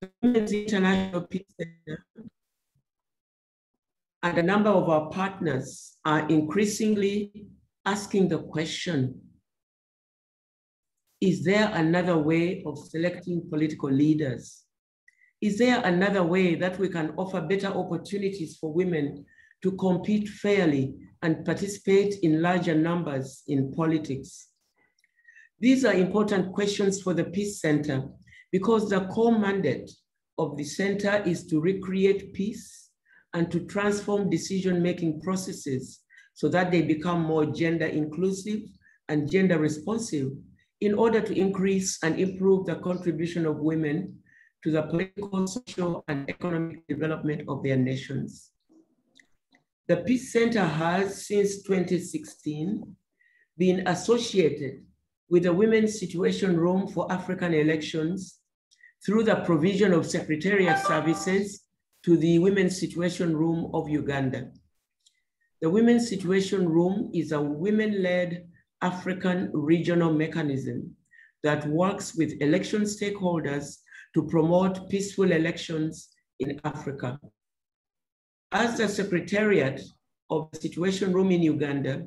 The Women's International Peace Center and a number of our partners are increasingly asking the question, is there another way of selecting political leaders? Is there another way that we can offer better opportunities for women to compete fairly and participate in larger numbers in politics? These are important questions for the Peace Center because the core mandate of the center is to recreate peace and to transform decision-making processes so that they become more gender inclusive and gender responsive in order to increase and improve the contribution of women to the political, social, and economic development of their nations. The Peace Center has, since 2016, been associated with the Women's Situation Room for African Elections through the provision of Secretariat services to the Women's Situation Room of Uganda. The Women's Situation Room is a women-led African regional mechanism that works with election stakeholders to promote peaceful elections in Africa. As the Secretariat of the Situation Room in Uganda,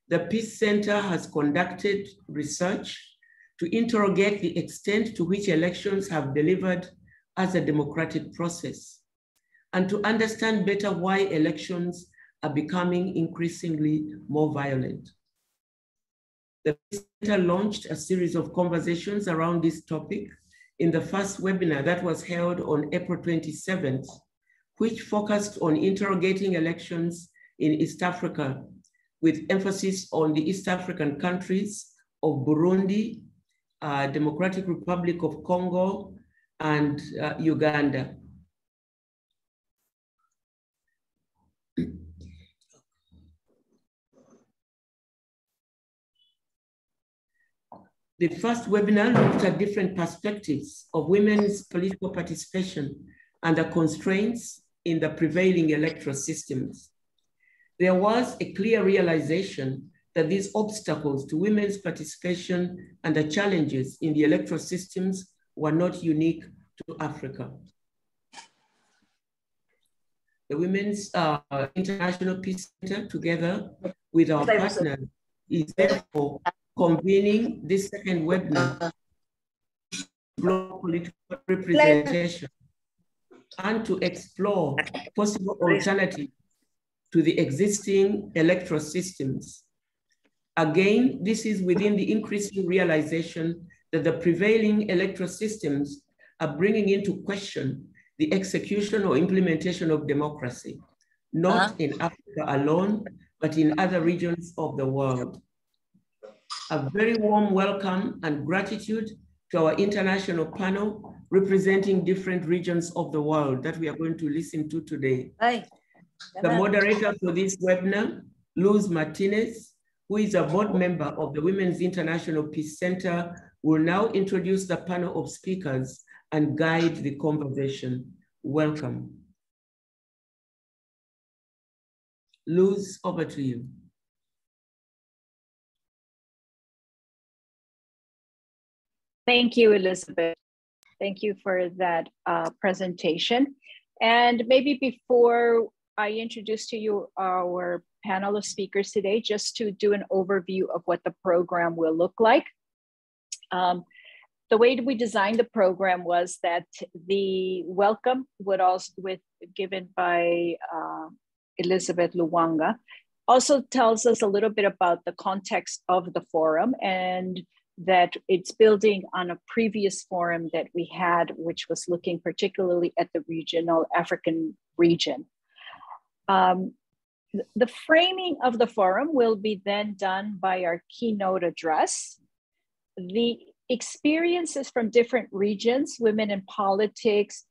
the Peace Center has conducted research to interrogate the extent to which elections have delivered as a democratic process, and to understand better why elections are becoming increasingly more violent. The Peace Center launched a series of conversations around this topic in the first webinar that was held on April 27th, which focused on interrogating elections in East Africa, with emphasis on the East African countries of Burundi, Democratic Republic of Congo, and Uganda. The first webinar looked at different perspectives of women's political participation and the constraints in the prevailing electoral systems. There was a clear realization that these obstacles to women's participation and the challenges in the electoral systems were not unique to Africa. The Women's International Peace Center, together with our partners, is therefore convening this second webinar on political representation and to explore possible alternatives to the existing electoral systems. Again, this is within the increasing realization that the prevailing electoral systems are bringing into question the execution or implementation of democracy, not in Africa alone, but in other regions of the world. A very warm welcome and gratitude to our international panel representing different regions of the world that we are going to listen to today. The moderator for this webinar, Luz Martinez, who is a board member of the Women's International Peace Center, will now introduce the panel of speakers and guide the conversation. Welcome. Luz, over to you. Thank you, Elizabeth. Thank you for that presentation. And maybe before I introduce to you our panel of speakers today, just to do an overview of what the program will look like. The way we designed the program was that the welcome would also given by Elizabeth Lwanga also tells us a little bit about the context of the forum, and that it's building on a previous forum that we had, which was looking particularly at the regional African region. The framing of the forum will be then done by our keynote address. The experiences from different regions, women in politics,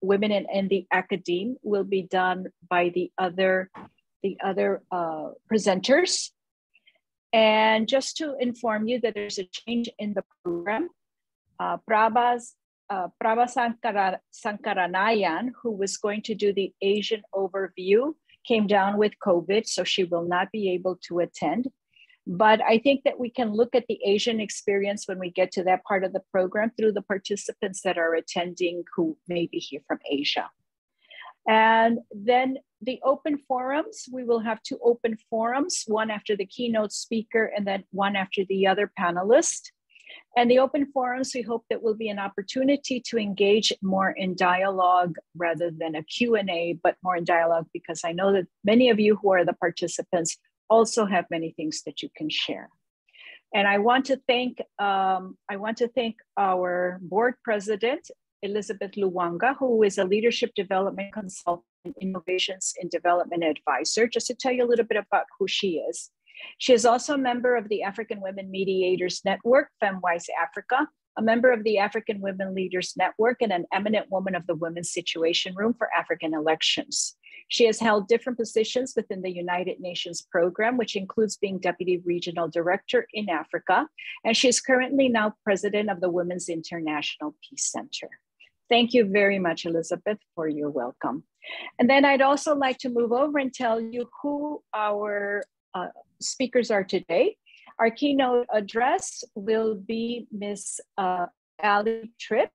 women in the academe, will be done by the other presenters. And just to inform you that there's a change in the program, Prabha Sankaranayan, who was going to do the Asian overview, came down with COVID, so she will not be able to attend. But I think that we can look at the Asian experience when we get to that part of the program through the participants that are attending who may be here from Asia. And then the open forums, we will have 2 open forums, one after the keynote speaker and then one after the other panelist. And the open forums, we hope that will be an opportunity to engage more in dialogue rather than a Q&A, but more in dialogue, because I know that many of you who are the participants also have many things that you can share. And I want to thank our board president, Elizabeth Lwanga, who is a leadership development consultant, innovations in development advisor. Just to tell you a little bit about who she is. She is also a member of the African Women Mediators Network, FemWise Africa, a member of the African Women Leaders Network, and an eminent woman of the Women's Situation Room for African Elections. She has held different positions within the United Nations program, which includes being Deputy Regional Director in Africa. And she is currently now President of the Women's International Peace Center. Thank you very much, Elizabeth, for your welcome. And then I'd also like to move over and tell you who our speakers are today. Our keynote address will be Ms. Aili Tripp,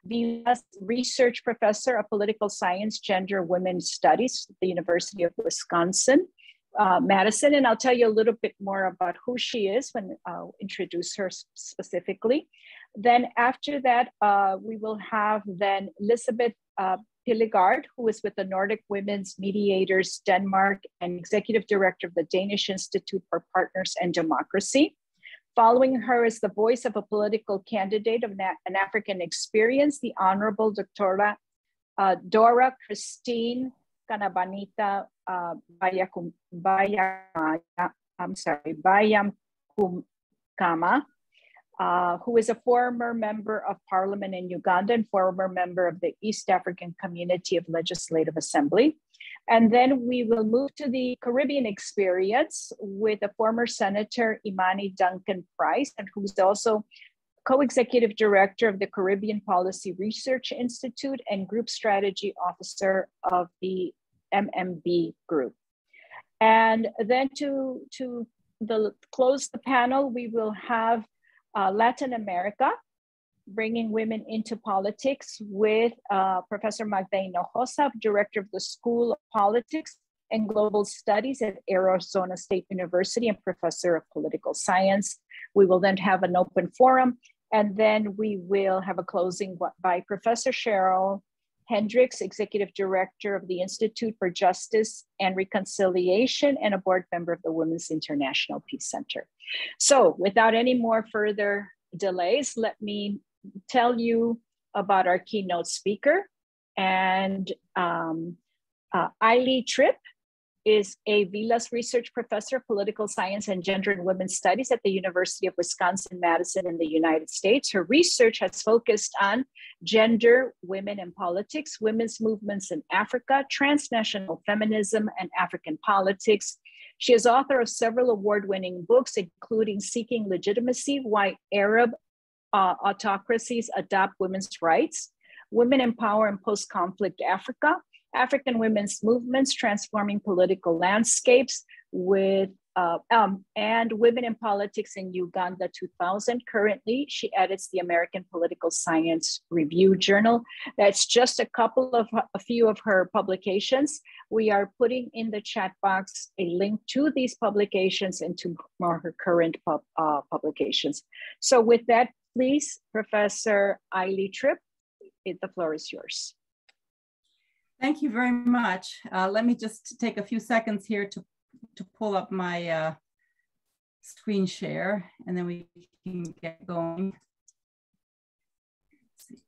Vilas Research Professor of Political Science, Gender, Women's Studies at the University of Wisconsin-Madison. And I'll tell you a little bit more about who she is when I'll introduce her specifically. Then after that, we will have then Lisbeth Pilegaard, who is with the Nordic Women Mediators Denmark and Executive Director of the Danish Institute for Partners and Democracy. Following her is the voice of a political candidate of an African experience, the Honorable Dora Christine Kanabahita Byamukama, who is a former member of Parliament in Uganda and former member of the East African Community of Legislative Assembly. And then we will move to the Caribbean experience with a former Senator, Imani Duncan-Price, and who's also co-executive director of the Caribbean Policy Research Institute and group strategy officer of the MMB group. And then to close the panel, we will have Latin America, bringing women into politics with Professor Magda Hinojosa, director of the School of Politics and Global Studies at Arizona State University and professor of political science. We will then have an open forum, and then we will have a closing by Professor Cheryl Hendricks, executive director of the Institute for Justice and Reconciliation and a board member of the Women's International Peace Center. So without any more further delays, let me tell you about our keynote speaker. And Aili Tripp is a Vilas Research Professor of Political Science and Gender and Women's Studies at the University of Wisconsin-Madison in the United States. Her research has focused on gender, women and politics, women's movements in Africa, transnational feminism, and African politics. She is author of several award-winning books, including Seeking Legitimacy, Why Arab Autocracies Adopt Women's Rights, Women in Power in Post-Conflict Africa, African Women's Movements Transforming Political Landscapes, and Women in Politics in Uganda 2000. Currently, she edits the American Political Science Review Journal. That's just a few of her publications. We are putting in the chat box a link to these publications and to more her current publications. So with that, please, Professor Aili Tripp, the floor is yours. Thank you very much. Let me just take a few seconds here to pull up my screen share, and then we can get going. Let's see.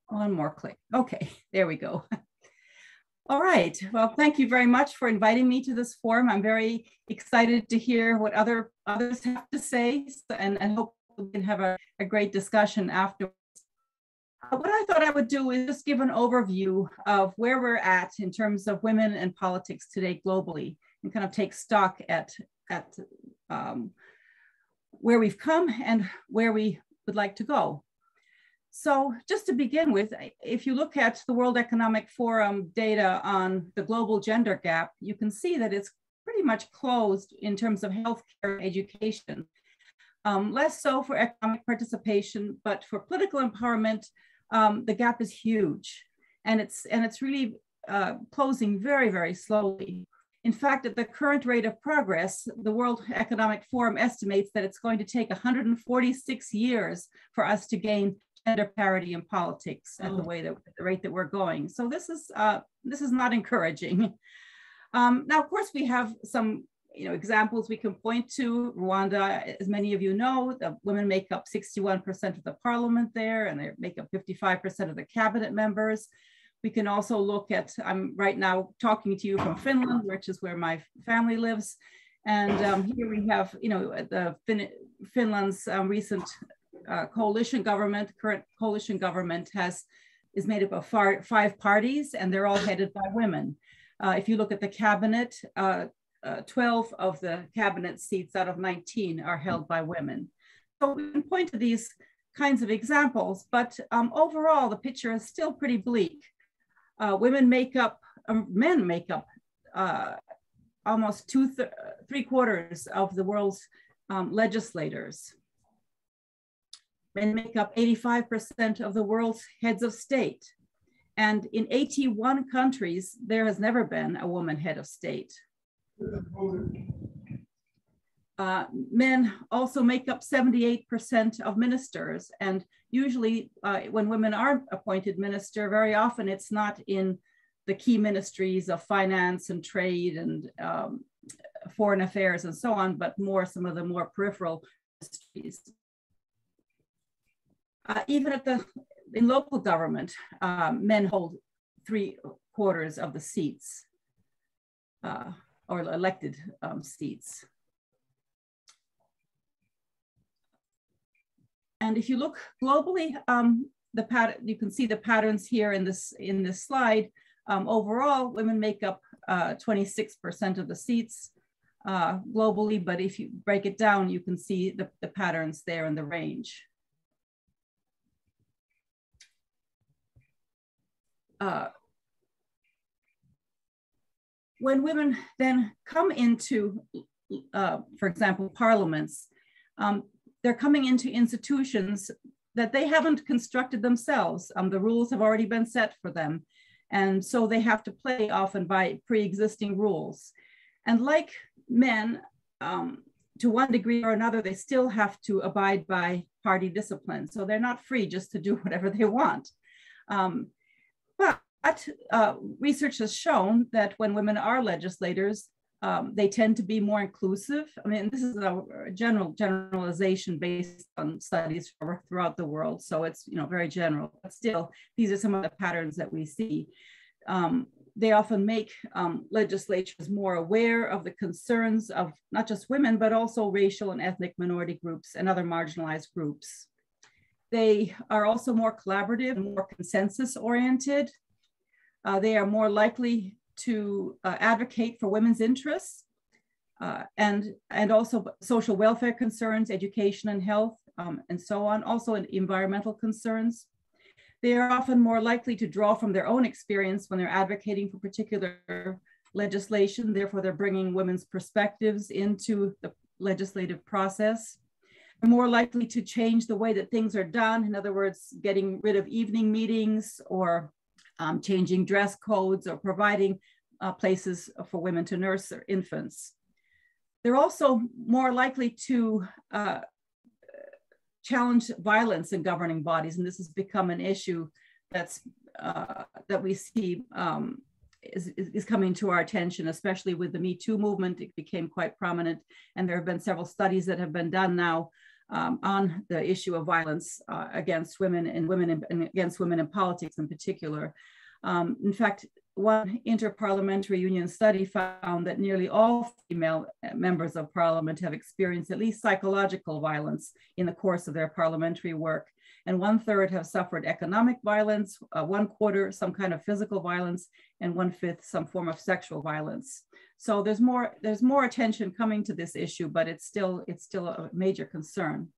One more click. Okay, there we go. All right, well, thank you very much for inviting me to this forum. I'm very excited to hear what others have to say, and hope we can have a great discussion afterwards. What I thought I would do is just give an overview of where we're at in terms of women and politics today globally, and kind of take stock at where we've come and where we would like to go. So just to begin with, if you look at the World Economic Forum data on the global gender gap, you can see that it's pretty much closed in terms of healthcare and education. Less so for economic participation, but for political empowerment, the gap is huge. And it's really closing very, very slowly. In fact, at the current rate of progress, the World Economic Forum estimates that it's going to take 146 years for us to gain gender parity in politics at the rate that we're going. So this is not encouraging. Now, of course, we have some examples we can point to. Rwanda, as many of you know, the women make up 61% of the parliament there, and they make up 55% of the cabinet members. We can also look at, I'm right now talking to you from Finland, which is where my family lives. And here we have, Finland's recent coalition government, current coalition government is made up of 5 parties, and they're all headed by women. If you look at the cabinet, 12 of the cabinet seats out of 19 are held by women. So we can point to these kinds of examples, but overall, the picture is still pretty bleak. Men make up almost 3/4 of the world's legislators. Men make up 85% of the world's heads of state. And in 81 countries, there has never been a woman head of state. Men also make up 78% of ministers. And usually when women are appointed minister, very often it's not in the key ministries of finance and trade and foreign affairs and so on, but some of the more peripheral ministries. Even in local government, men hold 3/4 of the seats or elected seats. And if you look globally, you can see the patterns here in this slide. Overall, women make up 26% of the seats globally, but if you break it down, you can see the patterns there in the range. When women then come into, for example, parliaments, they're coming into institutions that they haven't constructed themselves. The rules have already been set for them. And so they have to play often by pre-existing rules. And like men, to one degree or another, they still have to abide by party discipline. So they're not free just to do whatever they want. But research has shown that when women are legislators, they tend to be more inclusive. I mean, this is a generalization based on studies throughout the world. So it's very general, but still, these are some of the patterns that we see. They often make legislatures more aware of the concerns of not just women, but also racial and ethnic minority groups and other marginalized groups. They are also more collaborative and more consensus oriented. They are more likely to advocate for women's interests and also social welfare concerns, education and health, and so on, also in environmental concerns. They are often more likely to draw from their own experience when they're advocating for particular legislation. Therefore, they're bringing women's perspectives into the legislative process. They're more likely to change the way that things are done. In other words, getting rid of evening meetings or changing dress codes or providing places for women to nurse their infants. They're also more likely to challenge violence in governing bodies, and this has become an issue that we see is coming to our attention, especially with the Me Too movement. It became quite prominent, and there have been several studies that have been done now on the issue of violence against women and against women in politics in particular. In fact, one interparliamentary union study found that nearly all female members of parliament have experienced at least psychological violence in the course of their parliamentary work. And 1/3 have suffered economic violence, 1/4 some kind of physical violence, and 1/5 some form of sexual violence. So there's more attention coming to this issue, but it's still a major concern.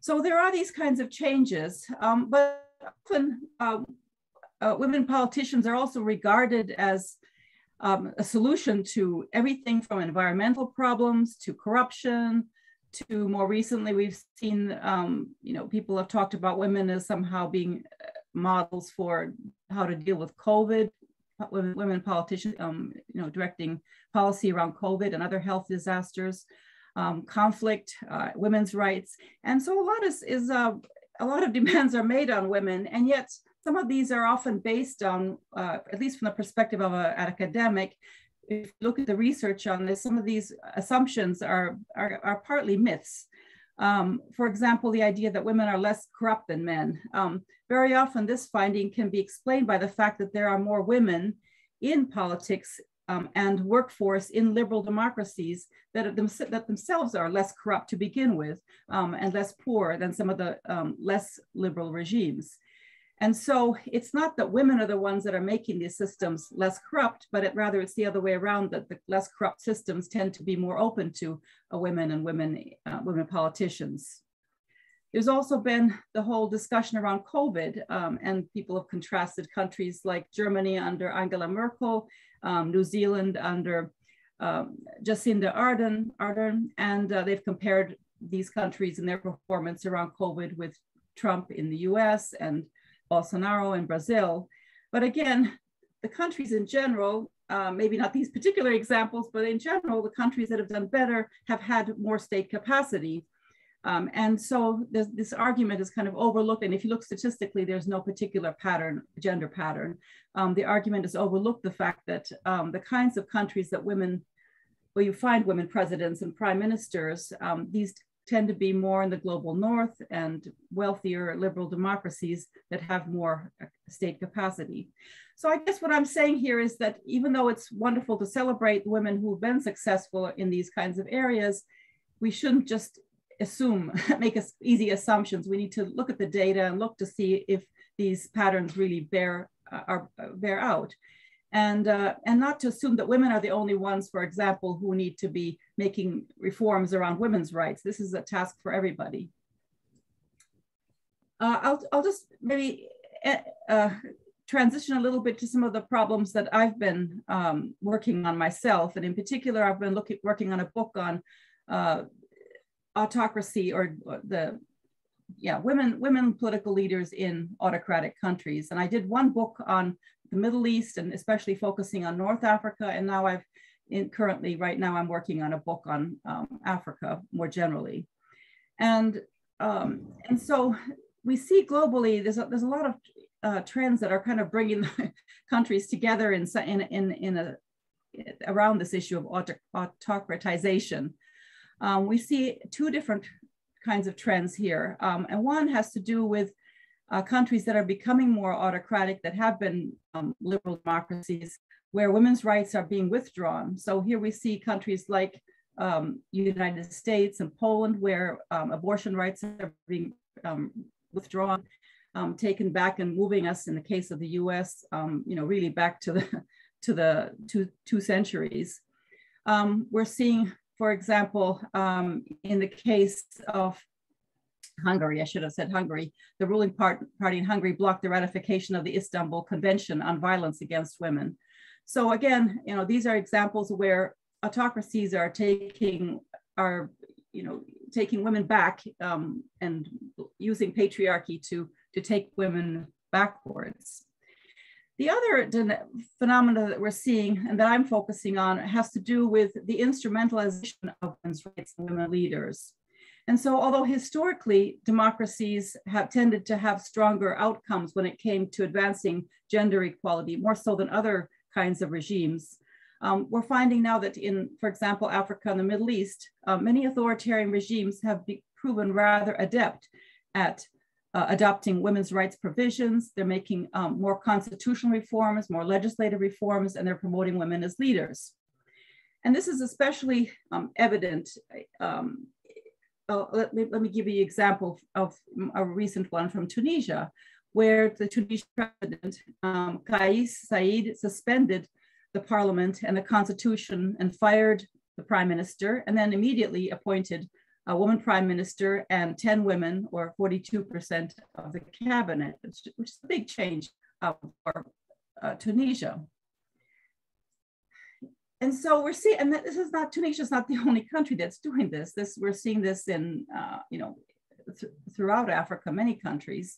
So there are these kinds of changes, but often women politicians are also regarded as a solution to everything from environmental problems to corruption to, more recently, we've seen, people have talked about women as somehow being models for how to deal with COVID, women politicians, directing policy around COVID and other health disasters, conflict, women's rights. And so a lot of demands are made on women, and yet some of these are often based on, at least from the perspective of an academic, if you look at the research on this, some of these assumptions are partly myths. For example, the idea that women are less corrupt than men. Very often this finding can be explained by the fact that there are more women in politics and workforce in liberal democracies that themselves are less corrupt to begin with and less poor than some of the less liberal regimes. And so it's not that women are the ones that are making these systems less corrupt, but rather it's the other way around, that the less corrupt systems tend to be more open to women and women politicians. There's also been the whole discussion around COVID, and people have contrasted countries like Germany under Angela Merkel, New Zealand under Jacinda Ardern, and they've compared these countries and their performance around COVID with Trump in the US and Bolsonaro in Brazil. But again, the countries in general, maybe not these particular examples, but in general, the countries that have done better have had more state capacity. And so this argument is kind of overlooked. And if you look statistically, there's no particular pattern, gender pattern. The argument is overlooked the fact that the kinds of countries that where you find women presidents and prime ministers, these tend to be more in the global north and wealthier liberal democracies that have more state capacity. So I guess what I'm saying here is that even though it's wonderful to celebrate women who've been successful in these kinds of areas, we shouldn't just make easy assumptions. We need to look at the data and look to see if these patterns really bear out. And not to assume that women are the only ones, for example, who need to be making reforms around women's rights. This is a task for everybody. I'll just maybe transition a little bit to some of the problems that I've been working on myself. And in particular, I've been working on a book on autocracy, or women political leaders in autocratic countries. And I did one book on the Middle East, and especially focusing on North Africa. And now right now I'm working on a book on Africa more generally. And so we see globally, there's a lot of trends that are kind of bringing countries together around this issue of autocratization. We see two different kinds of trends here. And one has to do with countries that are becoming more autocratic, that have been liberal democracies, where women's rights are being withdrawn. So here we see countries like United States and Poland, where abortion rights are being withdrawn, taken back, and moving us, in the case of the US, really back to the two centuries. We're seeing, for example, in the case of Hungary, I should have said Hungary, the ruling party in Hungary blocked the ratification of the Istanbul Convention on Violence Against Women. So again, these are examples where autocracies are taking women back and using patriarchy to take women backwards. The other phenomena that we're seeing, and that I'm focusing on, has to do with the instrumentalization of women's rights and women leaders. And so, although historically democracies have tended to have stronger outcomes when it came to advancing gender equality, more so than other kinds of regimes, we're finding now that in, for example, Africa and the Middle East, many authoritarian regimes have proven rather adept at adopting women's rights provisions. They're making more constitutional reforms, more legislative reforms, and they're promoting women as leaders. And this is especially evident. Let me give you an example of a recent one from Tunisia, where the Tunisian president, Kais Saied, suspended the parliament and the constitution and fired the prime minister, and then immediately appointed a woman prime minister, and 10 women, or 42% of the cabinet, which is a big change for Tunisia. And so we're seeing, and this is not, Tunisia is not the only country that's doing this. We're seeing this in, throughout Africa, many countries.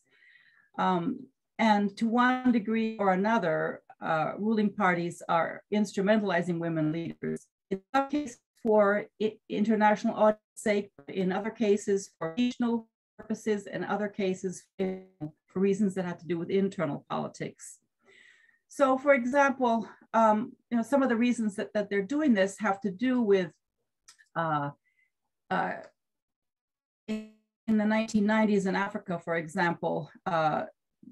And to one degree or another, ruling parties are instrumentalizing women leaders. In some cases for international audience sake, in other cases for regional purposes, and other cases for reasons that have to do with internal politics. So for example, some of the reasons that they're doing this have to do with in the 1990s in Africa, for example,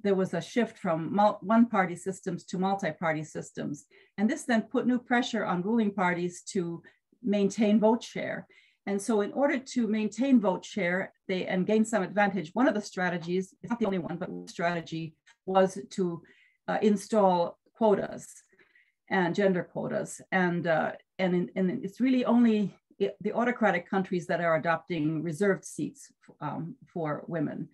there was a shift from one-party systems to multi-party systems. And this then put new pressure on ruling parties to maintain vote share. And so in order to maintain vote share and gain some advantage, one of the strategies, it's not the only one, but one strategy was to install quotas and gender quotas. And it's really only the autocratic countries that are adopting reserved seats for women.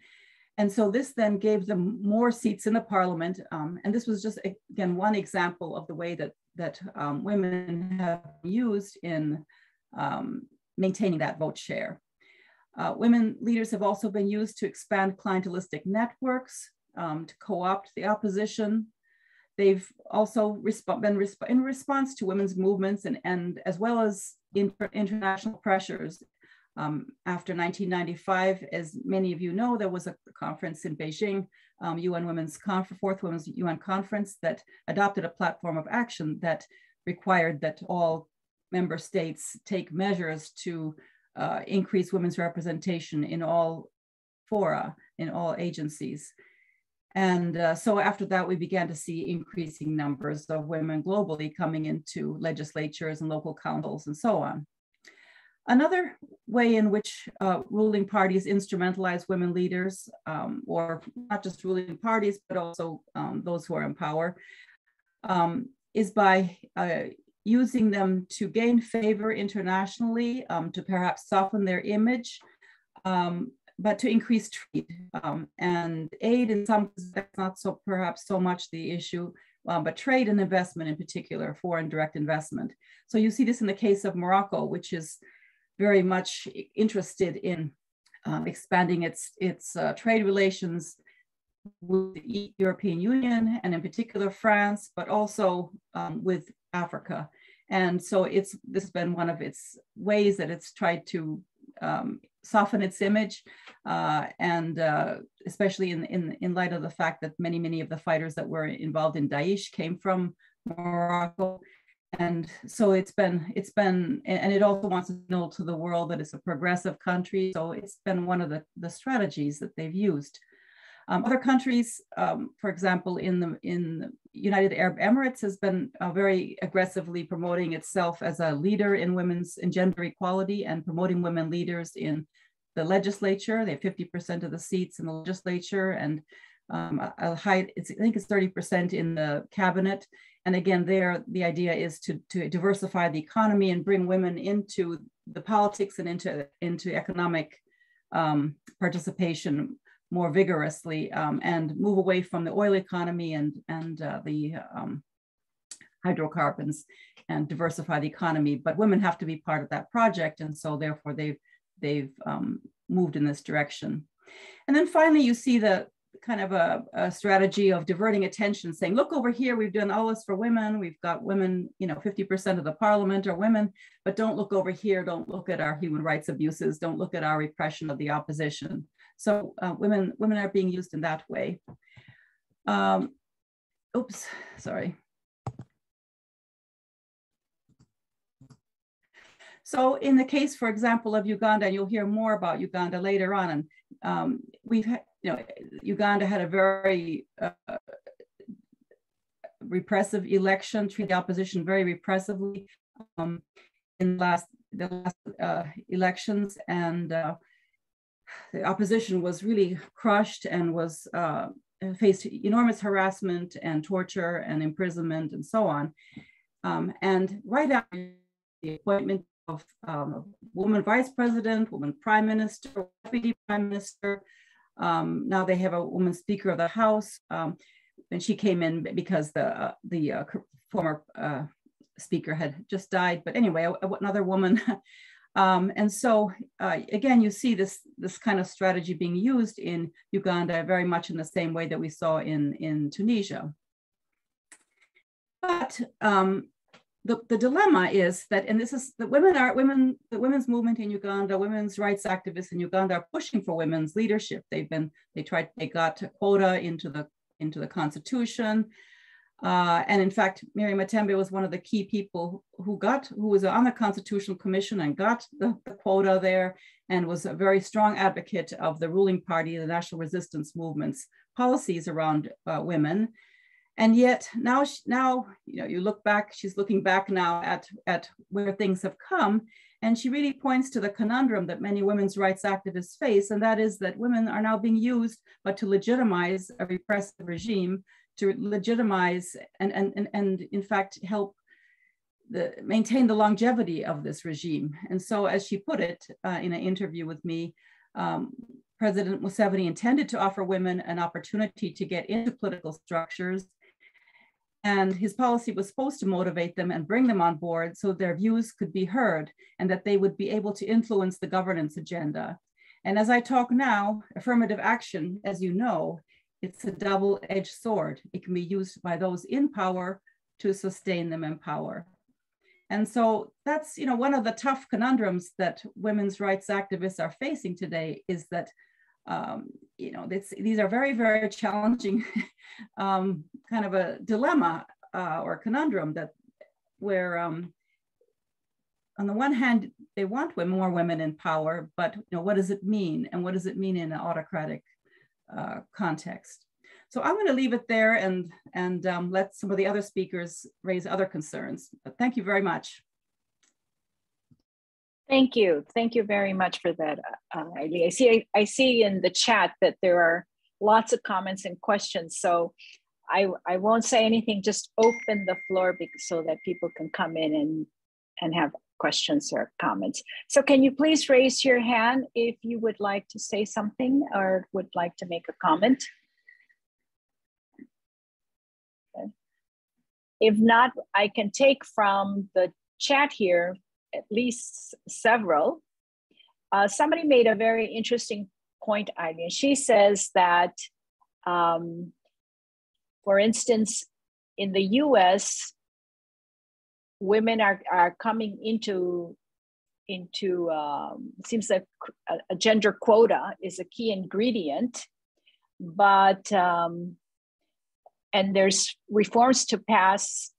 And so this then gave them more seats in the parliament. And this was just, again, one example of the way that women have used in maintaining that vote share. Women leaders have also been used to expand clientelistic networks, to co-opt the opposition. They've also been in response to women's movements and as well as international pressures. After 1995, as many of you know, there was a conference in Beijing, Fourth Women's UN Conference, that adopted a platform of action that required that all member states take measures to increase women's representation in all fora, in all agencies. And so after that, we began to see increasing numbers of women globally coming into legislatures and local councils and so on. Another way in which ruling parties instrumentalize women leaders, or not just ruling parties, but also those who are in power, is by using them to gain favor internationally, to perhaps soften their image, but to increase trade and aid. In some cases, that's not so perhaps so much the issue, but trade and investment in particular, foreign direct investment. So you see this in the case of Morocco, which is very much interested in expanding its trade relations with the European Union, and in particular France, but also with Africa. And so this has been one of its ways that it's tried to soften its image, and especially in light of the fact that many of the fighters that were involved in Daesh came from Morocco. And so it's been, and it also wants to signal to the world that it's a progressive country. So it's been one of the strategies that they've used. Other countries, for example, in the United Arab Emirates, has been very aggressively promoting itself as a leader in gender equality and promoting women leaders in the legislature. They have 50% of the seats in the legislature, and I think it's 30% in the cabinet. And again, the idea is to diversify the economy and bring women into the politics and into economic participation more vigorously, and move away from the oil economy and the hydrocarbons, and diversify the economy. But women have to be part of that project, and so therefore they've moved in this direction. And then finally, you see the kind of a strategy of diverting attention, saying, look over here, we've done all this for women. We've got women, 50% of the parliament are women, but don't look over here. Don't look at our human rights abuses. Don't look at our repression of the opposition. So women are being used in that way. Oops, sorry. So in the case, for example, of Uganda, and you'll hear more about Uganda later on, and we've had, Uganda had a very repressive election, treated the opposition very repressively in the last elections, and the opposition was really crushed and was faced enormous harassment and torture and imprisonment and so on. And right after the appointment woman vice president, woman prime minister, deputy prime minister. Now they have a woman speaker of the House, and she came in because the former speaker had just died. But anyway, another woman. And so again, you see this kind of strategy being used in Uganda very much in the same way that we saw in Tunisia. But the dilemma is that, and this is the women's movement in Uganda, women's rights activists in Uganda are pushing for women's leadership. They got a quota into the constitution. And in fact, Mary Matembe was one of the key people who was on the Constitutional Commission and got the quota there, and was a very strong advocate of the ruling party, the National Resistance Movement's policies around women. And yet now, you look back, she's looking back now at where things have come, and she really points to the conundrum that many women's rights activists face, and that is that women are now being used, but to legitimize a repressive regime, to legitimize and in fact help maintain the longevity of this regime. And so, as she put it in an interview with me, President Museveni intended to offer women an opportunity to get into political structures, and his policy was supposed to motivate them and bring them on board so their views could be heard and that they would be able to influence the governance agenda. And as I talk now, affirmative action, as you know, it's a double-edged sword. It can be used by those in power to sustain them in power. And so that's, one of the tough conundrums that women's rights activists are facing today, is that, these are very, very challenging kind of a dilemma or conundrum where on the one hand, they want more women in power, but what does it mean? And what does it mean in an autocratic context? So I'm going to leave it there and let some of the other speakers raise other concerns. But thank you very much. Thank you. Thank you very much for that, Aili. I see in the chat that there are lots of comments and questions. So I won't say anything, just open the floor so that people can come in and have questions or comments. So can you please raise your hand if you would like to say something or would like to make a comment? Okay. If not, I can take from the chat here at least several. Somebody made a very interesting point, Aili. She says that, for instance, in the US, women are coming into seems like a gender quota is a key ingredient, but and there's reforms to pass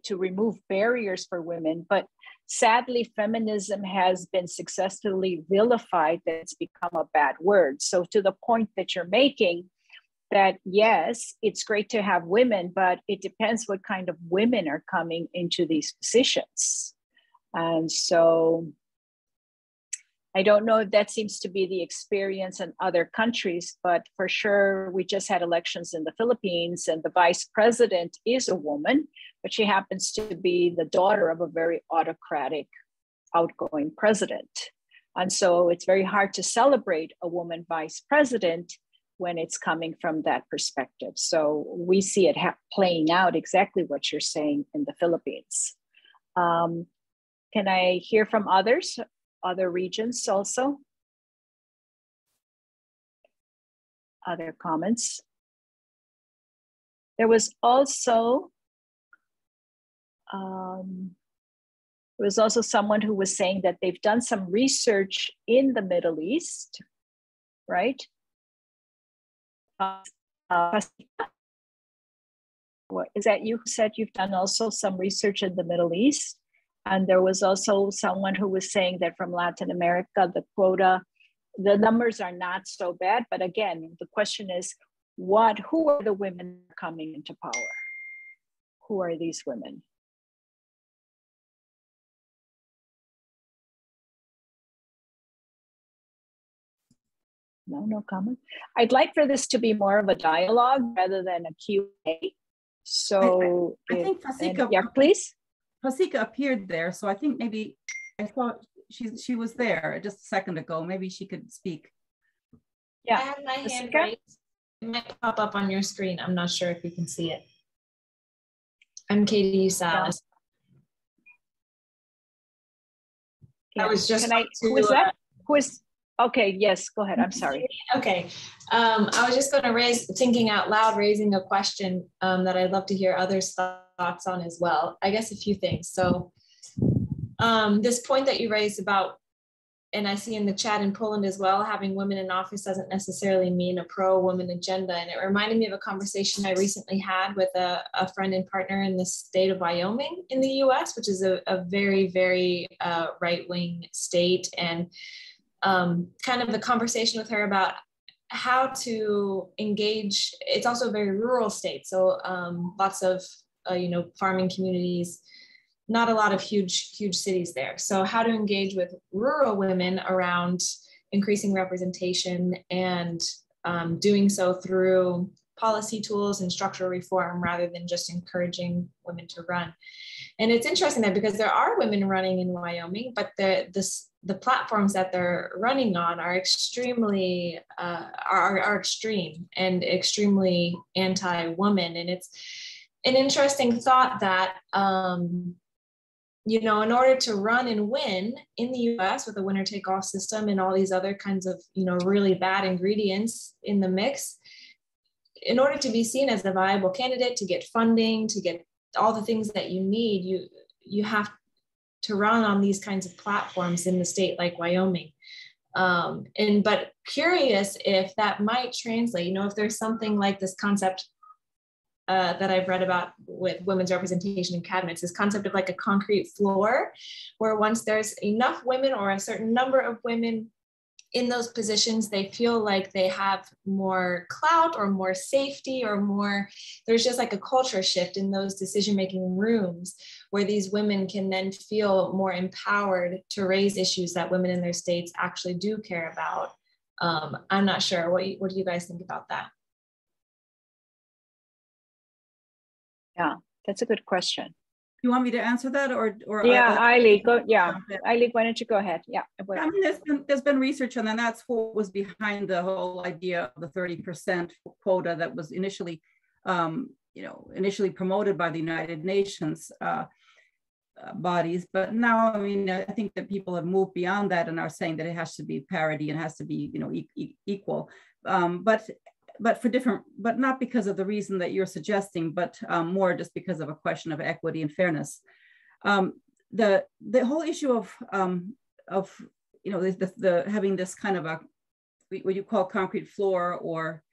to remove barriers for women, but sadly, feminism has been successfully vilified that it's become a bad word. So to the point that you're making, that yes, it's great to have women, but it depends what kind of women are coming into these positions. And so I don't know if that seems to be the experience in other countries, but for sure, we just had elections in the Philippines and the vice president is a woman, but she happens to be the daughter of a very autocratic, outgoing president. And so it's very hard to celebrate a woman vice president when it's coming from that perspective. So we see it playing out exactly what you're saying in the Philippines. Can I hear from others? Other regions also? Other comments? There was also someone who was saying that they've done some research in the Middle East, right? Is that you who said you've done also some research in the Middle East? And there was also someone who was saying that from Latin America, the quota, the numbers are not so bad. But again, the question is, who are the women coming into power? Who are these women? No comment. I'd like for this to be more of a dialogue rather than a Q&A. So I think Fasika, yeah, please. Fasika appeared there, so I think maybe I thought she was there just a second ago. Maybe she could speak. Yeah, I have my hand raised. It might pop up on your screen. I'm not sure if you can see it. I'm Katie Salas. Yeah. I was just who is that? Who is, okay, yes, go ahead, I'm sorry. Okay, I was just gonna thinking out loud, raising a question that I'd love to hear others' thoughts on as well. I guess a few things. So this point that you raised about, and I see in the chat in Poland as well, having women in office doesn't necessarily mean a pro-woman agenda. And it reminded me of a conversation I recently had with a friend and partner in the state of Wyoming in the US, which is a very, very right-wing state. And kind of the conversation with her about how to engage. It's also a very rural state. So lots of, farming communities, not a lot of huge cities there. So how to engage with rural women around increasing representation and doing so through policy tools and structural reform rather than just encouraging women to run. And it's interesting that because there are women running in Wyoming, but the platforms that they're running on are extremely, are extreme and extremely anti-woman. And it's an interesting thought that, in order to run and win in the US with a winner-take-all system and all these other kinds of, really bad ingredients in the mix, in order to be seen as a viable candidate, to get funding, to get all the things that you need, you have to run on these kinds of platforms in the state like Wyoming. But curious if that might translate, if there's something like this concept that I've read about with women's representation in cabinets, this concept of like a concrete floor, where once there's enough women or a certain number of women in those positions, they feel like they have more clout or more safety or more, there's just like a culture shift in those decision-making rooms where these women can then feel more empowered to raise issues that women in their states actually do care about. I'm not sure. What do you guys think about that? Yeah, that's a good question. You want me to answer that, or yeah, Aili, go. Yeah, Aili, why don't you go ahead? Yeah. I mean, there's been research on that. And that's what was behind the whole idea of the 30% quota that was initially, promoted by the United Nations bodies. But now, I mean, I think that people have moved beyond that and are saying that it has to be parity and has to be, equal. But for different, but not because of the reason that you're suggesting, but more just because of a question of equity and fairness. The whole issue of having this kind of what you call concrete floor, or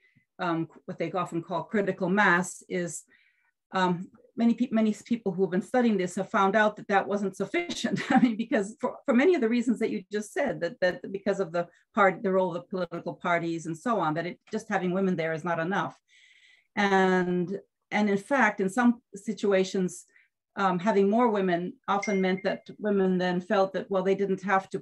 what they often call critical mass, is many people who have been studying this have found out that that wasn't sufficient. I mean, because for many of the reasons that you just said, that because of the role of the political parties and so on, that just having women there is not enough. And in fact, in some situations, having more women often meant that women then felt that, well, they didn't have to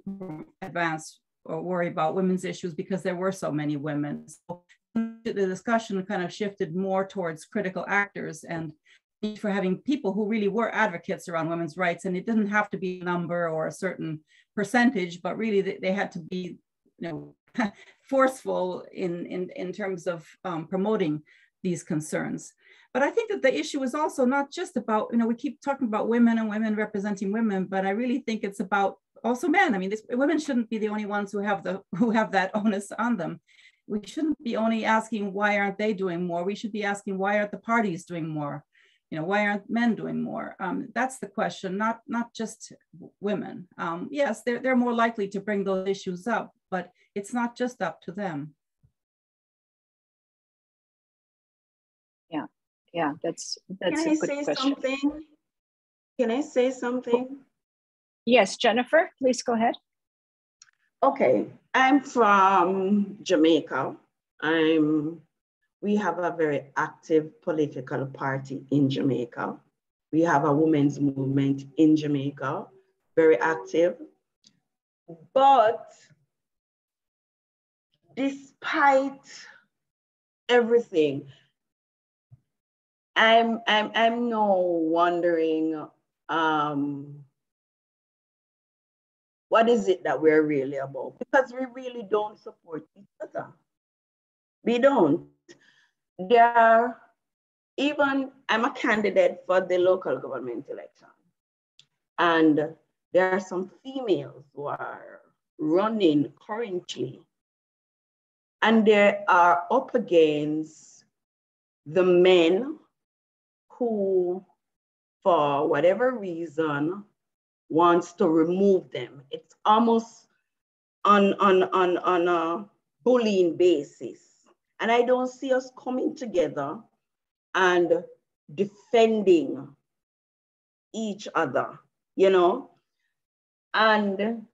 advance or worry about women's issues because there were so many women. So the discussion kind of shifted more towards critical actors and need for having people who really were advocates around women's rights. And it didn't have to be a number or a certain percentage, but really they had to be, forceful in terms of promoting these concerns. But I think that the issue is also not just about, we keep talking about women and women representing women, but I really think it's about also men. I mean, women shouldn't be the only ones who have that onus on them. We shouldn't be only asking, why aren't they doing more? We should be asking, why aren't the parties doing more? Why aren't men doing more? That's the question, not just women. Yes, they're more likely to bring those issues up, but it's not just up to them. Yeah, that's a good question. Can I say something? Yes, Jennifer, please go ahead. Okay, I'm from Jamaica. We have a very active political party in Jamaica. We have a women's movement in Jamaica, very active. But despite everything, I'm now wondering, what is it that we're really about? Because we really don't support each other. We don't. I'm a candidate for the local government election. And there are some females who are running currently. And they are up against the men who, for whatever reason, wants to remove them. It's almost on a bullying basis. And I don't see us coming together and defending each other, you know? And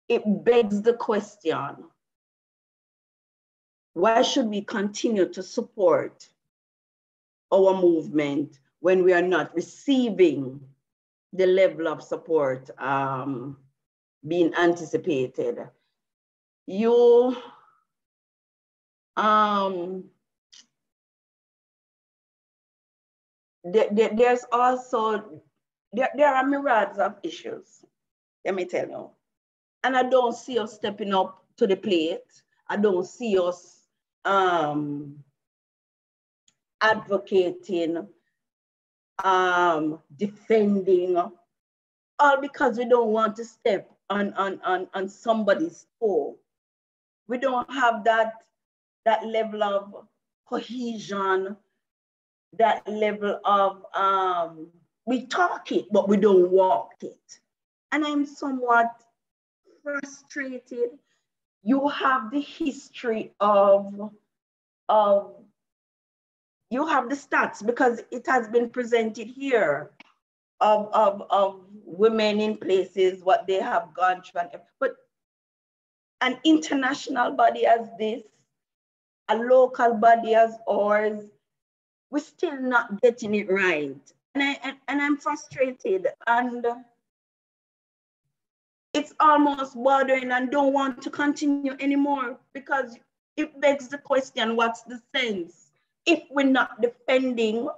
it begs the question, why should we continue to support our movement when we are not receiving the level of support being anticipated? There's also, there are myriads of issues, let me tell you. And I don't see us stepping up to the plate. I don't see us advocating, defending, all because we don't want to step on somebody's toe. We don't have that level of cohesion, that level of, we talk it, but we don't walk it. And I'm somewhat frustrated. You have the history of you have the stats, because it has been presented here of women in places, what they have gone through. But an international body as this, a local body as ours, we're still not getting it right. And I'm frustrated, and it's almost bordering and don't want to continue anymore, because it begs the question, what's the sense? If we're not defending,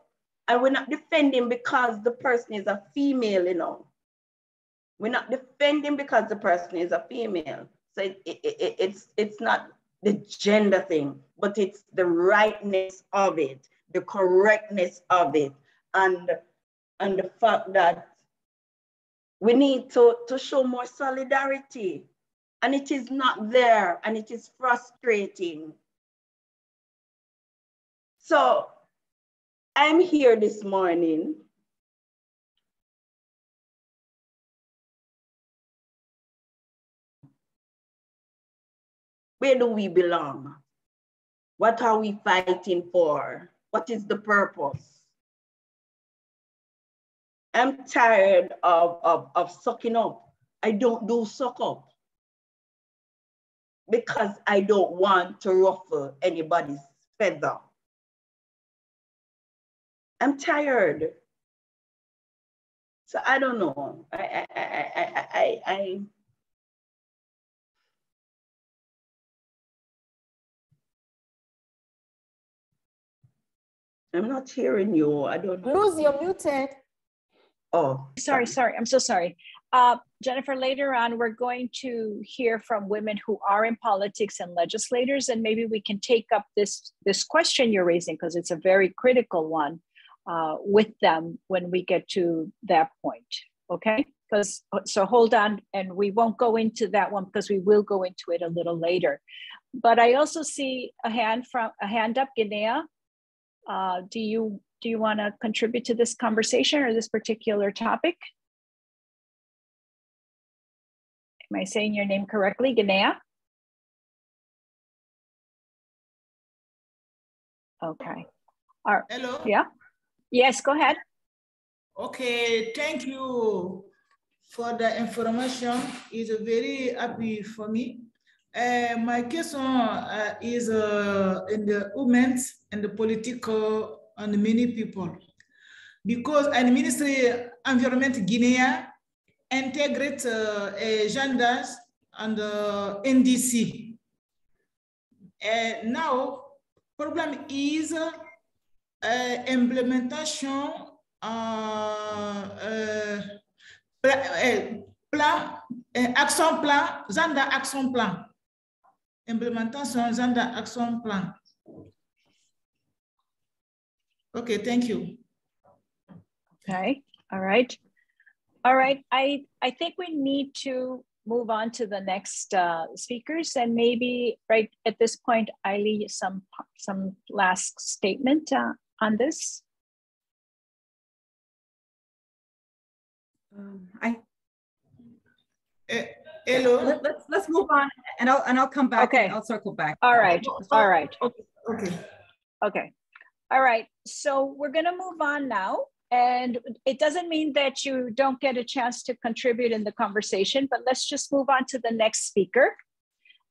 and we're not defending because the person is a female, you know. We're not defending because the person is a female. So it's not the gender thing, but it's the rightness of it, the correctness of it, and the fact that we need to show more solidarity, and it is not there, and it is frustrating. So I'm here this morning where do we belong? What are we fighting for? What is the purpose? I'm tired of sucking up. I don't do suck up because I don't want to ruffle anybody's feather. I'm tired. So I don't know. I'm not hearing you. I don't know. Luz, you're muted. Oh, sorry. I'm so sorry. Jennifer, later on, we're going to hear from women who are in politics and legislators, and maybe we can take up this question you're raising, because it's a very critical one, with them when we get to that point, okay? So hold on, and we won't go into that one because we will go into it a little later. But I also see a hand up, Guinea. Do you want to contribute to this conversation or this particular topic? Am I saying your name correctly, Guinea? Okay. Hello? Yeah? Yes, go ahead. Okay, thank you for the information. It's very happy for me. My question is in the women and the political and many people. Because in Ministry Environment Guinea integrate genders and NDC. And now, problem is implementation plan action plan, Zanda action plan. Implementation Zanda action plan. Okay, thank you. Okay, all right. All right, I think we need to move on to the next speakers, and maybe right at this point, Aili, some last statement on this. Hello. Let's move on, and I'll come back. Okay. And I'll circle back. All right. All right. Okay. Okay. All right. So we're going to move on now. And it doesn't mean that you don't get a chance to contribute in the conversation, but let's just move on to the next speaker.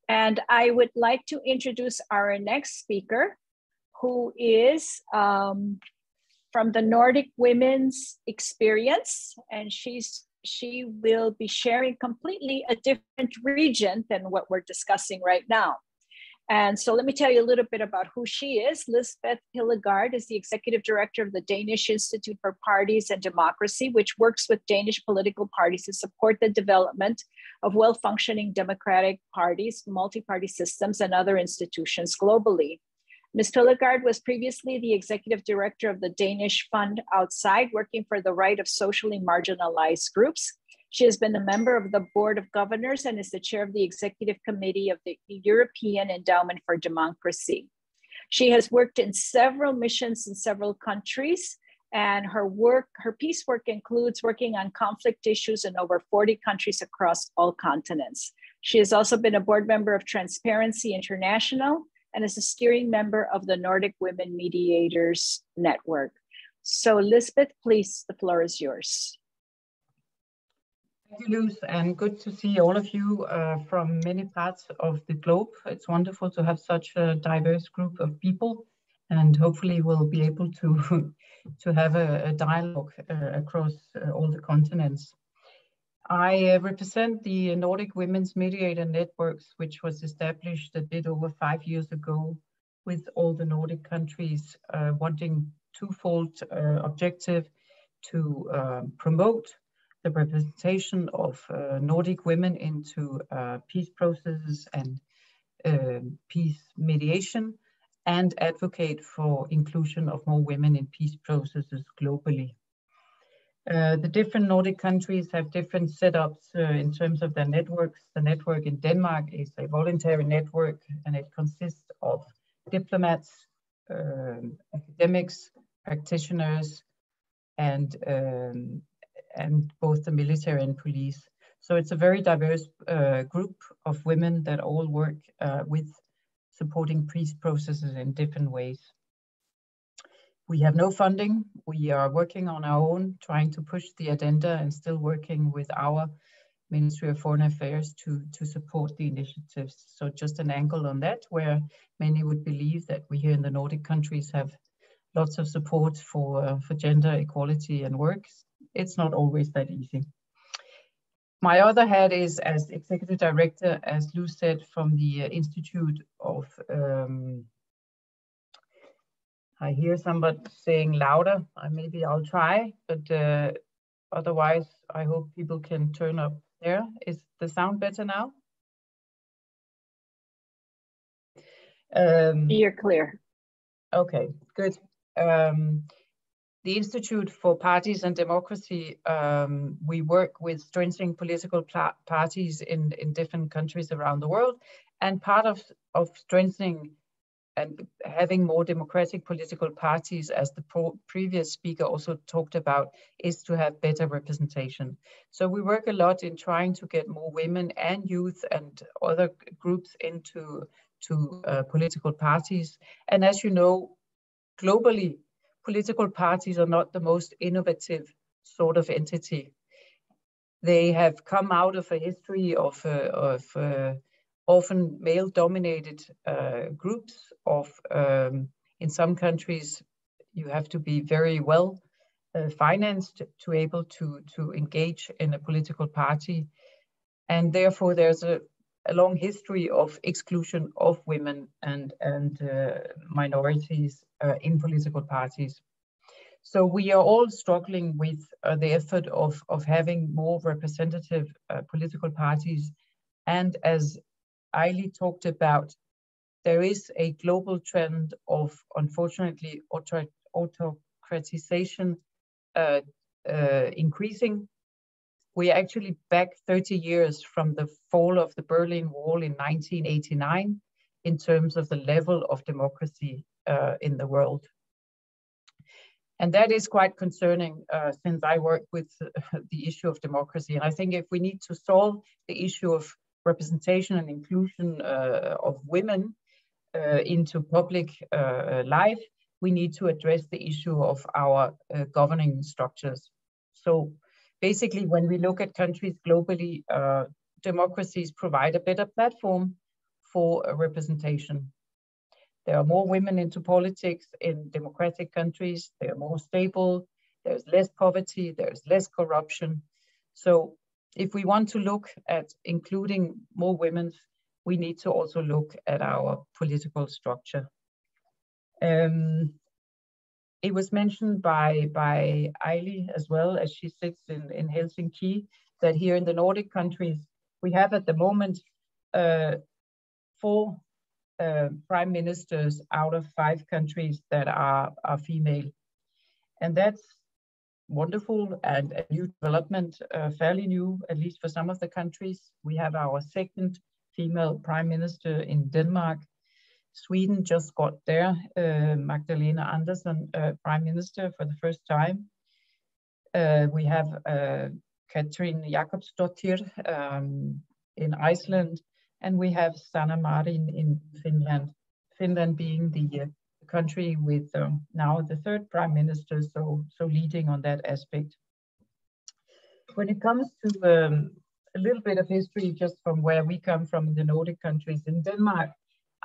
And I would like to introduce our next speaker, who is from the Nordic Women's Experience. And she will be sharing completely a different region than what we're discussing right now. And so let me tell you a little bit about who she is. Lisbeth Pilegaard is the executive director of the Danish Institute for Parties and Democracy, which works with Danish political parties to support the development of well-functioning democratic parties, multi-party systems, and other institutions globally. Ms. Pilegaard was previously the executive director of the Danish Fund Outside, working for the right of socially marginalized groups. She has been a member of the Board of Governors and is the chair of the executive committee of the European Endowment for Democracy. She has worked in several missions in several countries, and her peace work includes working on conflict issues in over 40 countries across all continents. She has also been a board member of Transparency International and is a steering member of the Nordic Women Mediators Network. So Lisbeth, please, the floor is yours. Thank you, Luz, and good to see all of you from many parts of the globe. It's wonderful to have such a diverse group of people, and hopefully we'll be able to have a dialogue across all the continents. I represent the Nordic Women's Mediator Networks, which was established a bit over 5 years ago with all the Nordic countries wanting twofold objective to promote the representation of Nordic women into peace processes and peace mediation, and advocate for inclusion of more women in peace processes globally. The different Nordic countries have different setups in terms of their networks. The network in Denmark is a voluntary network, and it consists of diplomats, academics, practitioners, and both the military and police. So it's a very diverse group of women that all work with supporting peace processes in different ways. We have no funding. We are working on our own, trying to push the agenda and still working with our Ministry of Foreign Affairs to support the initiatives. So just an angle on that, where many would believe that we here in the Nordic countries have lots of support for gender equality and work. It's not always that easy. My other hat is as executive director, as Lou said, from the Institute of, I hear somebody saying louder, maybe I'll try, but otherwise I hope people can turn up there. Is the sound better now? You're clear. Okay, good. The Institute for Parties and Democracy, we work with strengthening political parties in different countries around the world. And part of strengthening and having more democratic political parties, as the previous speaker also talked about, is to have better representation. So we work a lot in trying to get more women and youth and other groups into political parties. And as you know, globally, political parties are not the most innovative sort of entity. They have come out of a history of often male-dominated groups. In some countries, you have to be very well financed to be able to engage in a political party. And therefore, there's a long history of exclusion of women and minorities in political parties. So we are all struggling with the effort of having more representative political parties. And as Aili talked about, there is a global trend of, unfortunately, autocratization increasing. We are actually back 30 years from the fall of the Berlin Wall in 1989 in terms of the level of democracy in the world. And that is quite concerning since I work with the issue of democracy. And I think if we need to solve the issue of representation and inclusion of women into public life, we need to address the issue of our governing structures. So basically, when we look at countries globally, democracies provide a better platform for representation. There are more women into politics in democratic countries. They are more stable. There's less poverty. There's less corruption. So if we want to look at including more women, we need to also look at our political structure. It was mentioned by Aili as well, as she sits in Helsinki, that here in the Nordic countries, we have at the moment 4 prime ministers out of 5 countries that are female. And that's wonderful and a new development, fairly new, at least for some of the countries. We have our 2nd female prime minister in Denmark. Sweden just got their Magdalena Andersson prime minister for the first time. We have Katrin Jakobsdottir in Iceland, and we have Sanna Marin in Finland. Finland being the country with now the 3rd prime minister, so leading on that aspect. When it comes to a little bit of history, just from where we come from in the Nordic countries, in Denmark,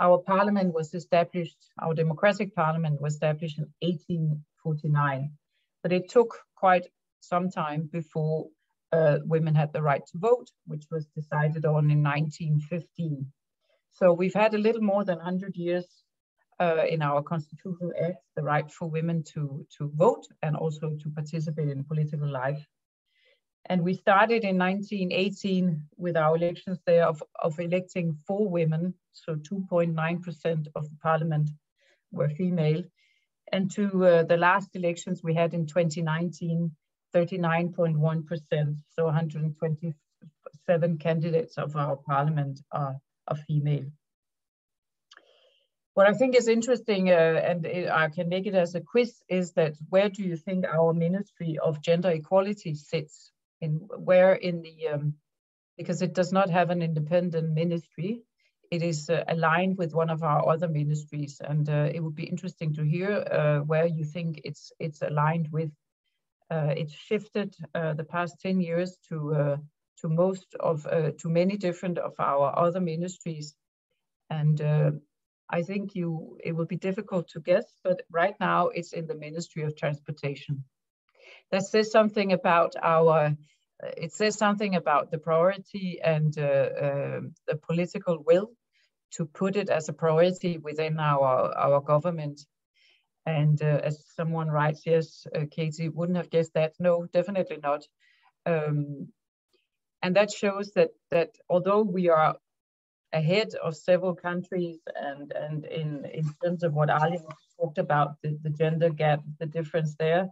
our parliament was established, our democratic parliament was established in 1849, but it took quite some time before women had the right to vote, which was decided on in 1915. So we've had a little more than 100 years in our constitutional act, the right for women to vote and also to participate in political life. And we started in 1918 with our elections there of electing 4 women, so 2.9% of the parliament were female. And to the last elections we had in 2019, 39.1%, so 127 candidates of our parliament are female. What I think is interesting, and I can make it as a quiz, is that where do you think our Ministry of Gender Equality sits? Because it does not have an independent ministry, it is aligned with one of our other ministries, and it would be interesting to hear where you think it's aligned with. It's shifted the past 10 years to many different of our other ministries, and I think it will be difficult to guess, but right now it's in the Ministry of Transportation. That says something about it says something about the priority and the political will to put it as a priority within our government. And as someone writes, yes, Katie, wouldn't have guessed that. No, definitely not. And that shows that although we are ahead of several countries and in terms of what Ali talked about, the gender gap, the difference there,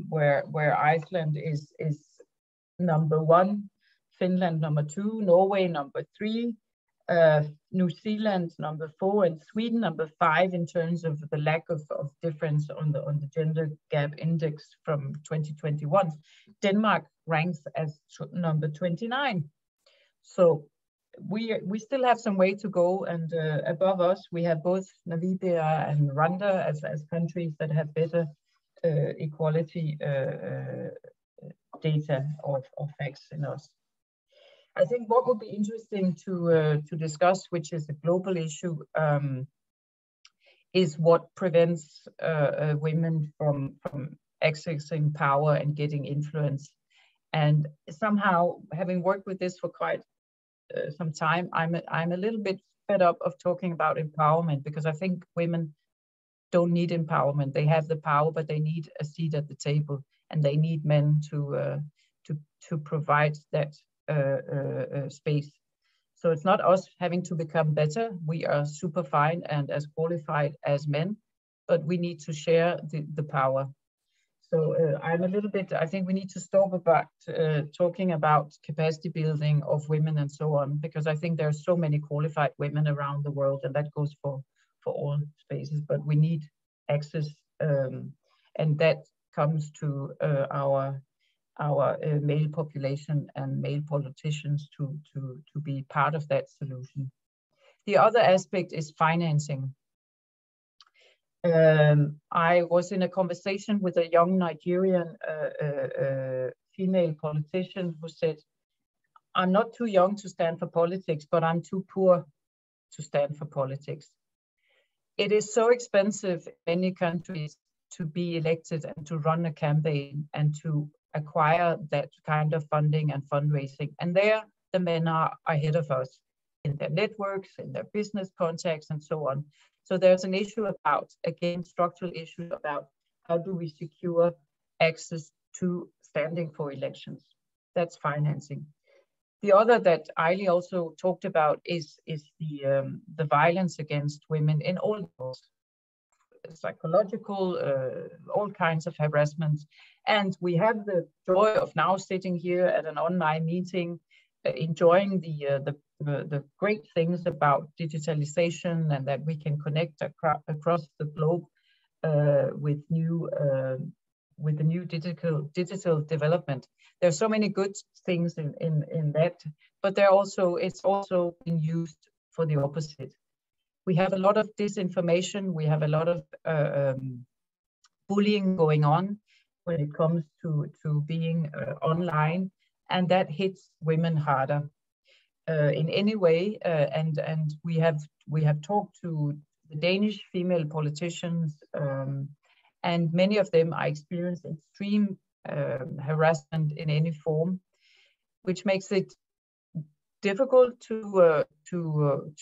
where Iceland is number 1, Finland number 2, Norway number 3, New Zealand number 4, and Sweden number 5 in terms of the lack of difference on the gender gap index from 2021. Denmark ranks as number 29. So we still have some way to go, and above us we have both Namibia and Rwanda as countries that have better equality data or facts in us. I think what would be interesting to discuss, which is a global issue, is what prevents women from accessing power and getting influence. And somehow, having worked with this for quite some time, I'm a little bit fed up of talking about empowerment, because I think women don't need empowerment. They have the power, but they need a seat at the table, and they need men to provide that space. So it's not us having to become better. We are super fine and as qualified as men, but we need to share the power. So I'm a little bit, I think we need to stop about talking about capacity building of women and so on, because I think there are so many qualified women around the world, and that goes for all spaces, but we need access, and that comes to our male population and male politicians to be part of that solution. The other aspect is financing. I was in a conversation with a young Nigerian female politician who said, I'm not too young to stand for politics, but I'm too poor to stand for politics. It is so expensive in many countries to be elected and to run a campaign and to acquire that kind of funding and fundraising. And there, the men are ahead of us in their networks, in their business contacts, and so on. So there's an issue about, again, structural issue about how do we secure access to standing for elections. That's financing. The other that Aili also talked about is the violence against women in all levels, psychological, all kinds of harassment. And we have the joy of now sitting here at an online meeting, enjoying the great things about digitalization and that we can connect across the globe with the new digital development. There's so many good things in that, but it's also been used for the opposite. We have a lot of disinformation. We have a lot of bullying going on when it comes to being online, and that hits women harder in any way. And we have talked to the Danish female politicians, and many of them are experiencing extreme harassment in any form, which makes it difficult to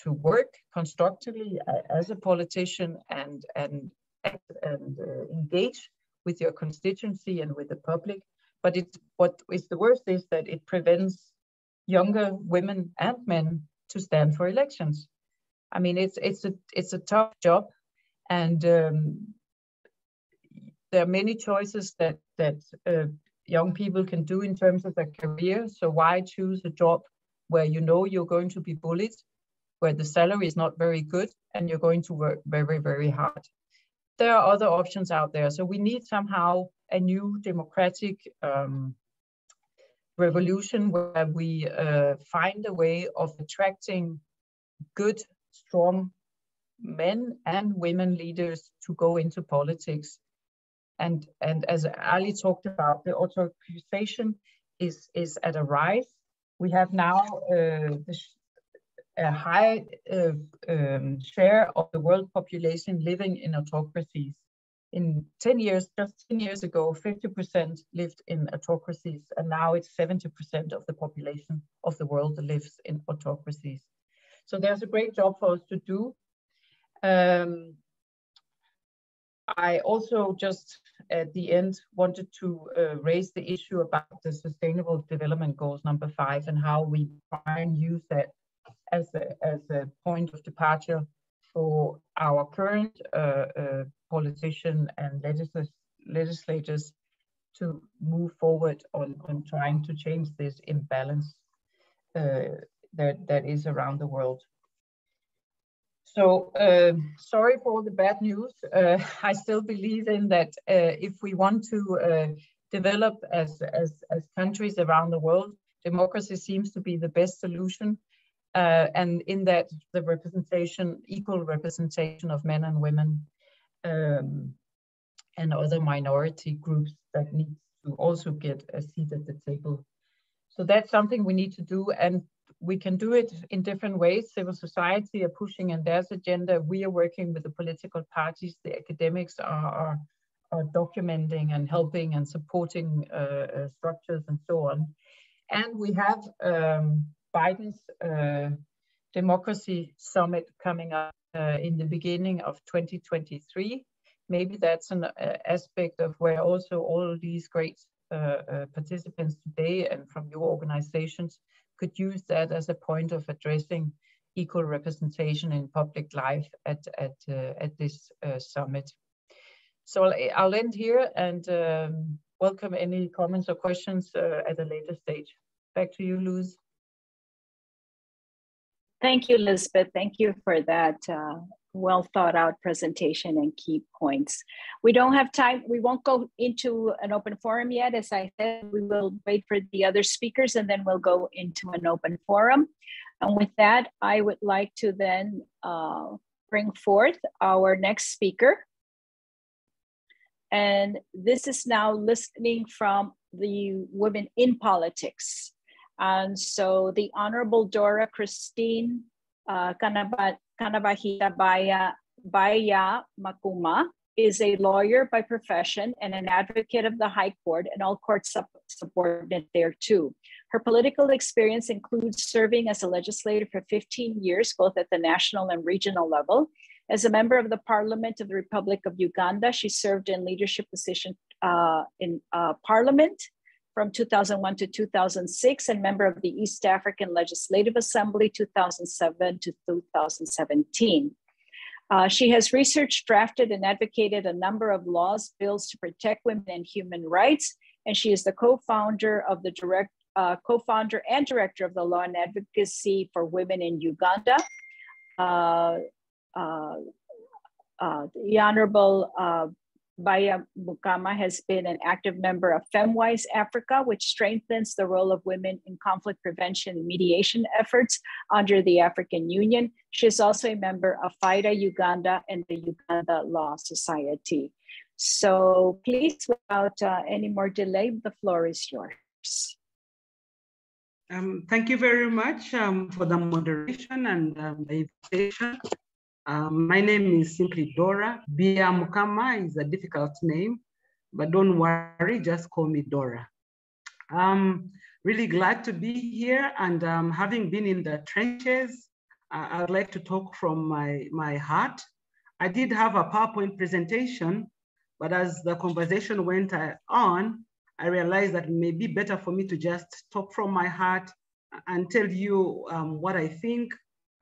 work constructively as a politician and engage with your constituency and with the public. But what is the worst is that it prevents younger women and men to stand for elections. I mean, it's a tough job, and there are many choices that young people can do in terms of their career. So why choose a job where you know you're going to be bullied, where the salary is not very good, and you're going to work very, very hard? There are other options out there. So we need somehow a new democratic revolution where we find a way of attracting good, strong men and women leaders to go into politics. And as Ali talked about, the autocratization is at a rise. We have now a high share of the world population living in autocracies. In 10 years, just 10 years ago, 50% lived in autocracies, and now it's 70% of the population of the world that lives in autocracies. So there's a great job for us to do. I also just at the end wanted to raise the issue about the Sustainable Development Goals number 5 and how we try and use that as a point of departure for our current politician and legislators to move forward on trying to change this imbalance that is around the world. So sorry for all the bad news. I still believe in that if we want to develop as countries around the world, democracy seems to be the best solution. And in that, the representation, equal representation of men and women and other minority groups that need to also get a seat at the table. So that's something we need to do, and we can do it in different ways. Civil society are pushing in their agenda. We are working with the political parties. The academics are documenting and helping and supporting structures and so on. And we have Biden's Democracy Summit coming up in the beginning of 2023. maybe that's an aspect of where also all of these great participants today and from your organizations could use that as a point of addressing equal representation in public life at this summit. So I'll end here and welcome any comments or questions at a later stage. Back to you, Luz. Thank you, Lisbeth. Thank you for that well thought out presentation and key points. We don't have time. We won't go into an open forum yet. As I said, we will wait for the other speakers and then we'll go into an open forum. And with that, I would like to then bring forth our next speaker. And this is now listening from the Women in Politics. And so the Honorable Dora Christine Kanabahita Byamukama is a lawyer by profession and an advocate of the High Court and all courts subordinate there too. Her political experience includes serving as a legislator for 15 years, both at the national and regional level. As a member of the Parliament of the Republic of Uganda, she served in leadership positions in Parliament from 2001 to 2006 and member of the East African Legislative Assembly 2007 to 2017. She has researched, drafted, and advocated a number of laws, bills to protect women and human rights, and she is the co-founder of the co-founder and director of the Law and Advocacy for Women in Uganda. The Honorable Byamukama has been an active member of FemWise Africa, which strengthens the role of women in conflict prevention and mediation efforts under the African Union. She is also a member of FIDA Uganda and the Uganda Law Society. So please, without any more delay, the floor is yours. Thank you very much for the moderation and the invitation. My name is simply Dora. Byamukama is a difficult name, but don't worry, just call me Dora. I'm really glad to be here, and having been in the trenches, I'd like to talk from my heart. I did have a PowerPoint presentation, but as the conversation went on, I realized that it may be better for me to just talk from my heart and tell you what I think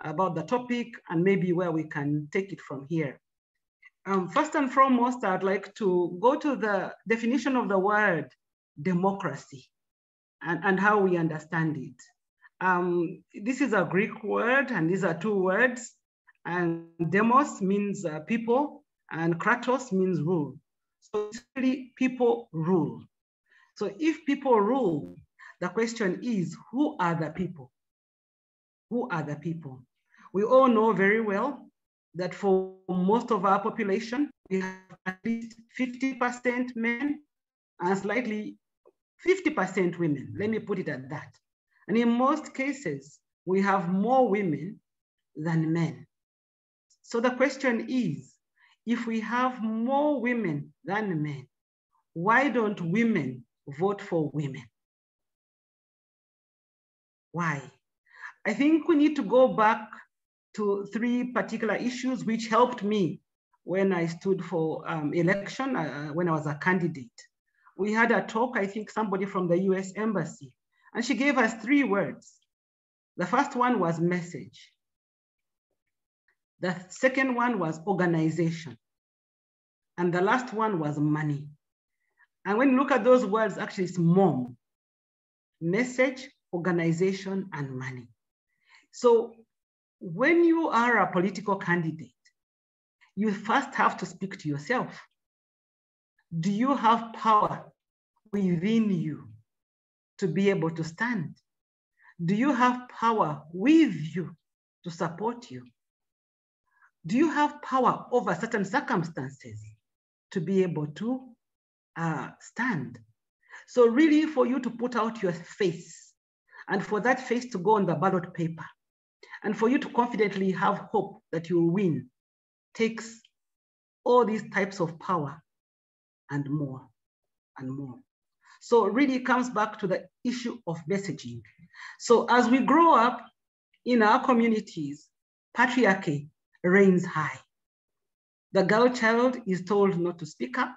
about the topic and maybe where we can take it from here. First and foremost, I'd like to go to the definition of the word democracy and how we understand it. This is a Greek word, and these are two words. And demos means people, and kratos means rule. So it's really people rule. So if people rule, the question is, who are the people? Who are the people? We all know very well that for most of our population, we have at least 50% men and slightly 50% women. Let me put it at that. And in most cases, we have more women than men. So the question is, if we have more women than men, why don't women vote for women? Why? I think we need to go back to three particular issues which helped me when I stood for election, when I was a candidate. We had a talk, I think somebody from the US Embassy, and she gave us three words. The first one was message. The second one was organization. And the last one was money. And when you look at those words, actually it's MOM, message, organization, and money. So when you are a political candidate, you first have to speak to yourself. Do you have power within you to be able to stand? Do you have power with you to support you? Do you have power over certain circumstances to be able to stand? So really for you to put out your face and for that face to go on the ballot paper and for you to confidently have hope that you will win takes all these types of power and more and more. So it really comes back to the issue of messaging. So as we grow up in our communities, patriarchy reigns high. The girl child is told not to speak up.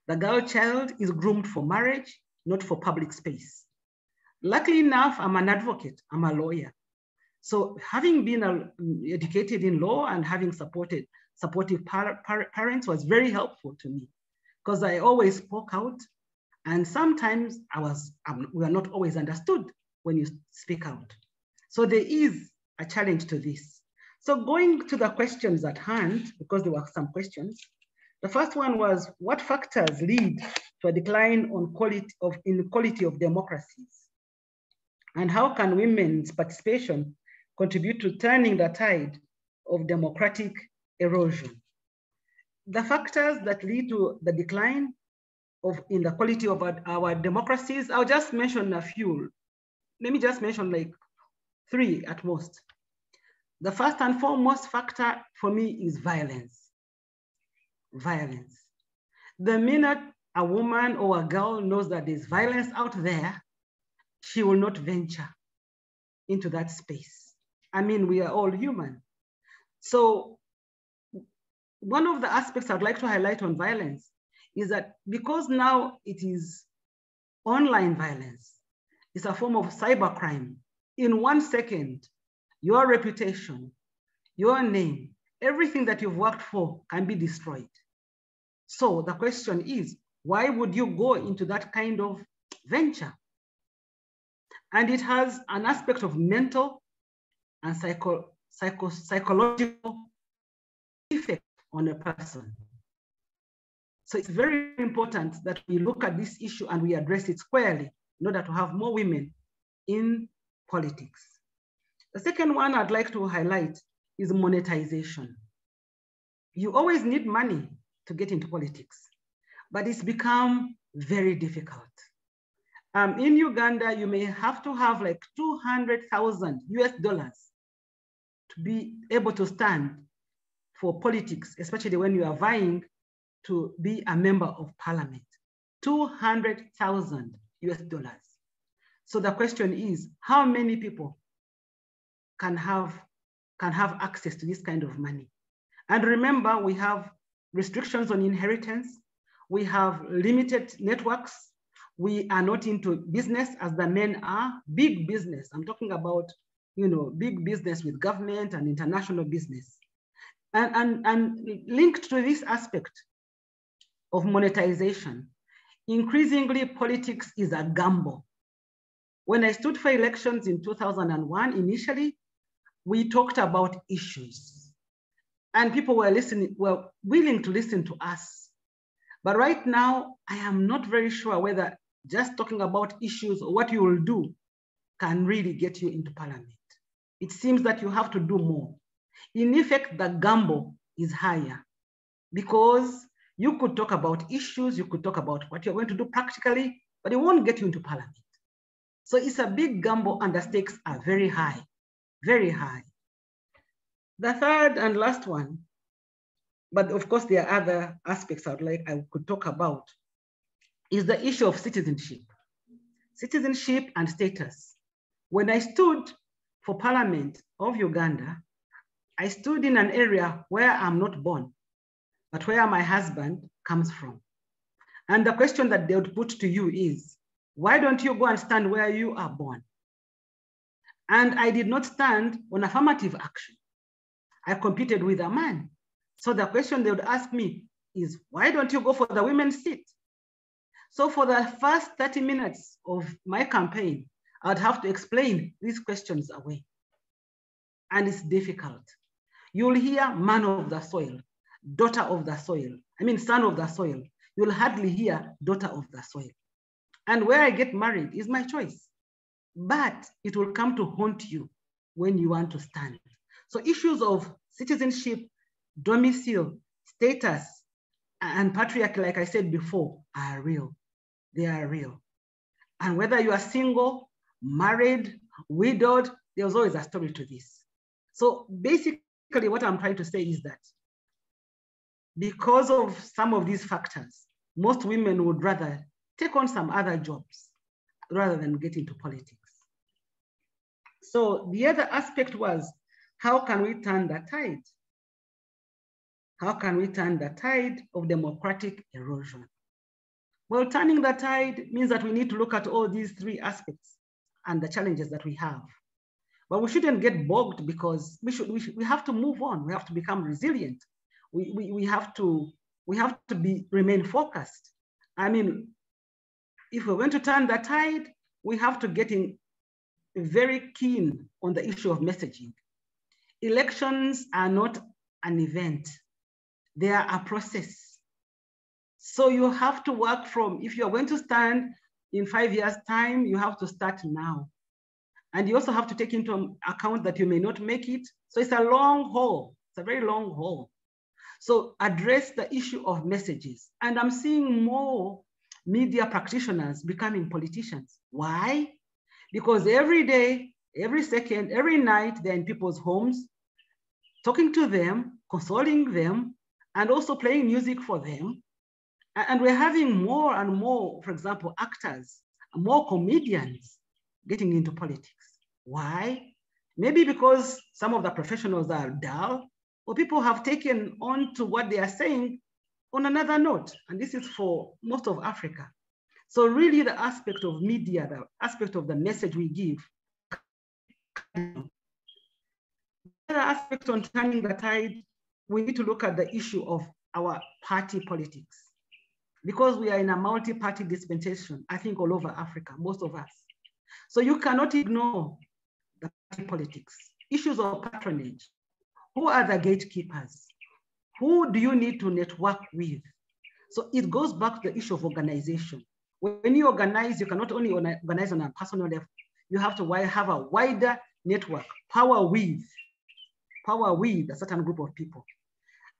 The girl child is groomed for marriage, not for public space. Luckily enough, I'm an advocate, I'm a lawyer. So having been educated in law and having supportive parents was very helpful to me, because I always spoke out, and sometimes we are not always understood when you speak out. So there is a challenge to this. So going to the questions at hand, because there were some questions, the first one was, what factors lead to a decline on inequality of democracies? And how can women's participation contribute to turning the tide of democratic erosion? The factors that lead to the decline in the quality of our democracies, I'll just mention a few. Let me just mention like 3 at most. The first and foremost factor for me is violence. Violence. The minute a woman or a girl knows that there's violence out there, she will not venture into that space. I mean, we are all human. So one of the aspects I'd like to highlight on violence is that because now it is online violence, it's a form of cybercrime. In 1 second, your reputation, your name, everything that you've worked for can be destroyed. So the question is, why would you go into that kind of venture? And it has an aspect of mental and psychological effect on a person. So it's very important that we look at this issue and we address it squarely in order to have more women in politics. The second one I'd like to highlight is monetization. You always need money to get into politics, but it's become very difficult. In Uganda, you may have to have like $200,000 to be able to stand for politics, especially when you are vying to be a member of parliament. $200,000. So the question is, how many people can have access to this kind of money? And remember, we have restrictions on inheritance. We have limited networks. We are not into business as the men are. Big business, I'm talking about, big business with government and international business. And linked to this aspect of monetization, increasingly politics is a gamble. When I stood for elections in 2001, initially, we talked about issues. And people were willing to listen to us. But right now, I am not very sure whether just talking about issues or what you will do can really get you into parliament. It seems that you have to do more. In effect, the gamble is higher because you could talk about issues, you could talk about what you're going to do practically, but it won't get you into parliament. So it's a big gamble and the stakes are very high, very high. The third and last one, but of course there are other aspects I could talk about, is the issue of citizenship. Citizenship and status. When I stood for Parliament of Uganda, I stood in an area where I'm not born, but where my husband comes from. And the question that they would put to you is, why don't you go and stand where you are born? And I did not stand on affirmative action. I competed with a man. So the question they would ask me is, why don't you go for the women's seat? So for the first 30 minutes of my campaign, I'd have to explain these questions away. And it's difficult. You'll hear man of the soil, daughter of the soil, son of the soil. You'll hardly hear daughter of the soil. And where I get married is my choice. But it will come to haunt you when you want to stand. So issues of citizenship, domicile, status, and patriarchy, like I said before, are real. They are real. And whether you are single, married, widowed, there's always a story to this. So basically what I'm trying to say is that because of some of these factors, most women would rather take on some other jobs rather than get into politics. So the other aspect was, how can we turn the tide? How can we turn the tide of democratic erosion? Well, turning the tide means that we need to look at all these three aspects and the challenges that we have. But we shouldn't get bogged, because we have to move on. We have to become resilient. We have to remain focused. I mean, if we're going to turn the tide, we have to get in very keen on the issue of messaging. Elections are not an event. They are a process. So you have to work from, if you're going to stand in 5 years' time, you have to start now. And you also have to take into account that you may not make it. So it's a long haul. It's a very long haul. So address the issue of messages. And I'm seeing more media practitioners becoming politicians. Why? Because every day, every second, every night, they're in people's homes, talking to them, consoling them, and also playing music for them. And we're having more and more, for example, actors, more comedians getting into politics. Why? Maybe because some of the professionals are dull, or people have taken on to what they are saying on another note. And this is for most of Africa. So really the aspect of media, the aspect of the message we give. The other aspect on turning the tide, we need to look at the issue of our party politics. Because we are in a multi-party dispensation, I think all over Africa, most of us. So you cannot ignore the party politics. Issues of patronage. Who are the gatekeepers? Who do you need to network with? So it goes back to the issue of organization. When you organize, you cannot only organize on a personal level, you have to have a wider network, power with a certain group of people.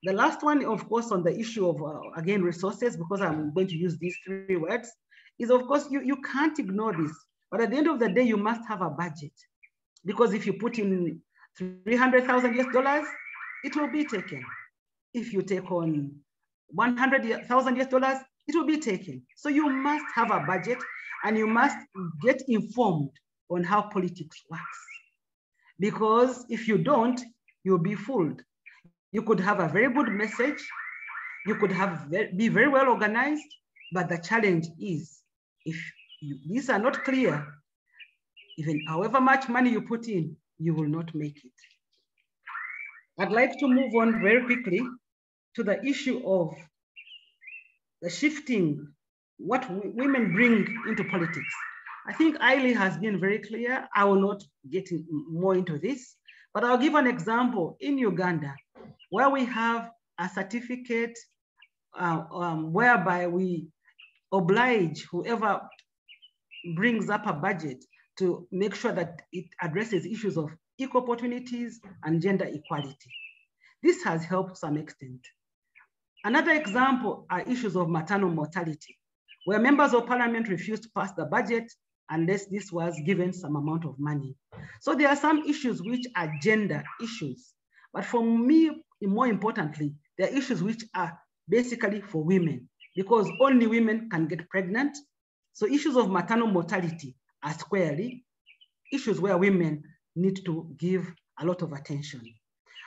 The last one, of course, on the issue of, again, resources, because I'm going to use these three words, is of course, you can't ignore this. But at the end of the day, you must have a budget. Because if you put in $300,000 US, it will be taken. If you take on $100,000 US, it will be taken. So you must have a budget, and you must get informed on how politics works. Because if you don't, you'll be fooled. You could have a very good message. You could be very well organized, but the challenge is, if these are not clear, even however much money you put in, you will not make it. I'd like to move on very quickly to the issue of the shifting, what women bring into politics. I think Aili has been very clear. I will not get more into this, but I'll give an example. In Uganda, where we have a certificate whereby we oblige whoever brings up a budget to make sure that it addresses issues of equal opportunities and gender equality. This has helped to some extent. Another example are issues of maternal mortality, where members of parliament refused to pass the budget unless this was given some amount of money. So there are some issues which are gender issues, but for me, more importantly, there are issues which are basically for women, because only women can get pregnant. So issues of maternal mortality are squarely issues where women need to give a lot of attention.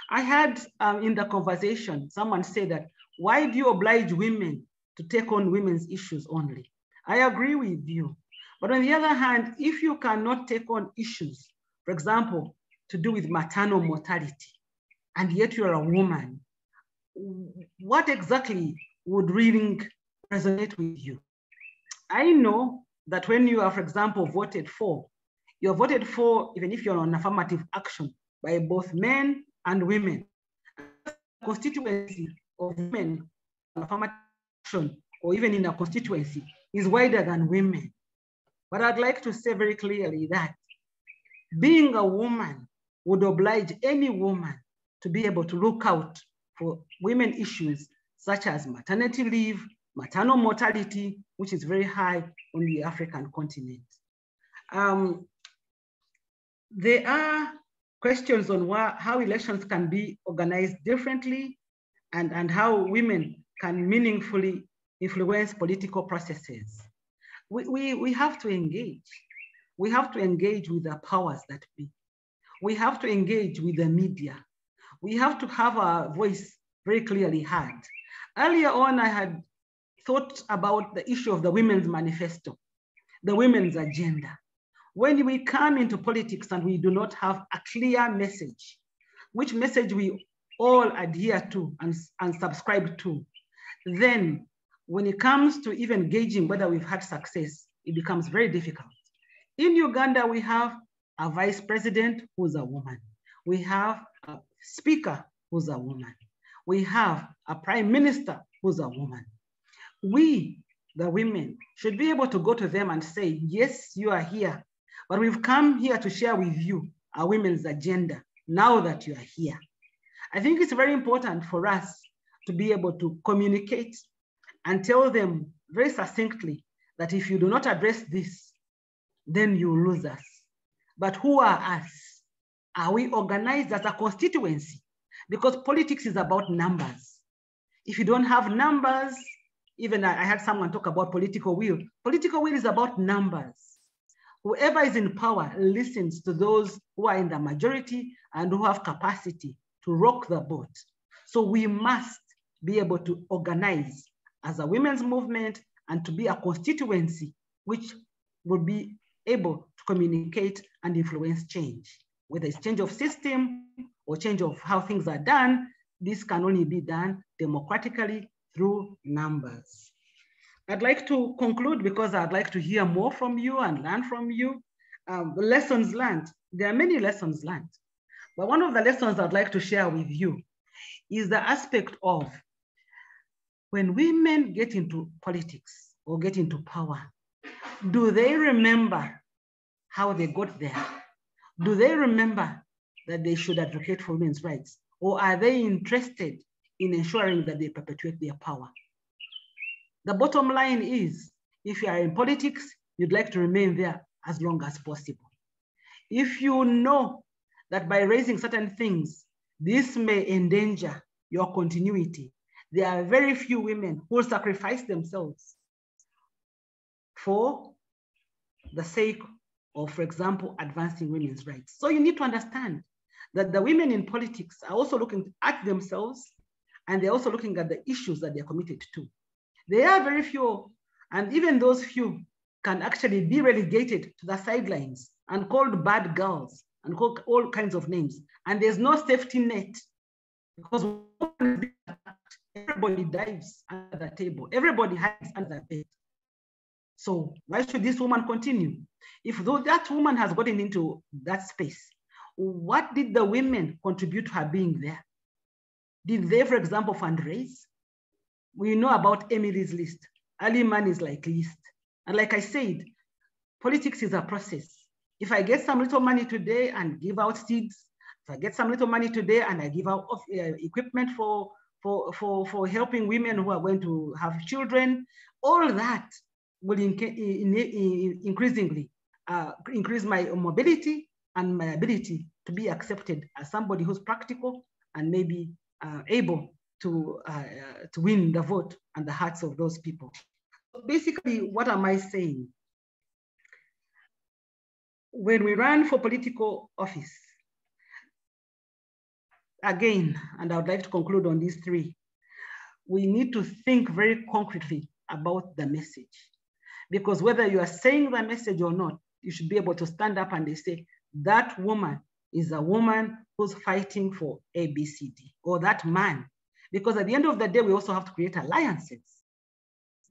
I had in the conversation, someone say that, why do you oblige women to take on women's issues only? I agree with you. But on the other hand, if you cannot take on issues, for example, to do with maternal mortality, and yet you're a woman, what exactly would really resonate with you? I know that when you are, for example, voted for, you're voted for, even if you're on affirmative action, by both men and women. The constituency of women on affirmative action, or even in a constituency, is wider than women. But I'd like to say very clearly that being a woman would oblige any woman to be able to look out for women issues such as maternity leave, maternal mortality, which is very high on the African continent. There are questions on how elections can be organized differently and how women can meaningfully influence political processes. We have to engage. We have to engage with the powers that be. We have to engage with the media. We have to have a voice very clearly had. Earlier on, I had thought about the issue of the Women's Manifesto, the women's agenda. When we come into politics and we do not have a clear message, which message we all adhere to and subscribe to, then when it comes to even gauging whether we've had success, it becomes very difficult. In Uganda, we have a vice president who's a woman. We have a speaker who's a woman. We have a prime minister who's a woman. We, the women, should be able to go to them and say, yes, you are here, but we've come here to share with you our women's agenda now that you are here. I think it's very important for us to be able to communicate and tell them very succinctly that if you do not address this, then you lose us. But who are us? Are we organized as a constituency? Because politics is about numbers. If you don't have numbers, even I had someone talk about political will. Political will is about numbers. Whoever is in power listens to those who are in the majority and who have capacity to rock the boat. So we must be able to organize as a women's movement and to be a constituency which will be able to communicate and influence change. Whether it's change of system or change of how things are done, this can only be done democratically through numbers. I'd like to conclude because I'd like to hear more from you and learn from you. The lessons learned, there are many lessons learned, but one of the lessons I'd like to share with you is the aspect of when women get into politics or get into power, do they remember how they got there? Do they remember that they should advocate for women's rights? Or are they interested in ensuring that they perpetuate their power? The bottom line is, if you are in politics, you'd like to remain there as long as possible. If you know that by raising certain things, this may endanger your continuity, there are very few women who will sacrifice themselves for the sake of, for example, advancing women's rights. So you need to understand that the women in politics are also looking at themselves, and they're also looking at the issues that they're committed to. There are very few, and even those few can actually be relegated to the sidelines and called bad girls and called all kinds of names. And there's no safety net because everybody dives under the table. Everybody hides under the bed. So why should this woman continue? If that woman has gotten into that space, what did the women contribute to her being there? Did they, for example, fundraise? We know about Emily's list. Early money is like list. And like I said, politics is a process. If I get some little money today and give out seeds, if I get some little money today and I give out equipment for helping women who are going to have children, all that will increasingly increase my mobility and my ability to be accepted as somebody who's practical and maybe able to win the vote and the hearts of those people. Basically, what am I saying? When we run for political office, again, and I would like to conclude on these three, we need to think very concretely about the message. Because whether you are saying the message or not, you should be able to stand up and they say, that woman is a woman who's fighting for ABCD, or that man. Because at the end of the day, we also have to create alliances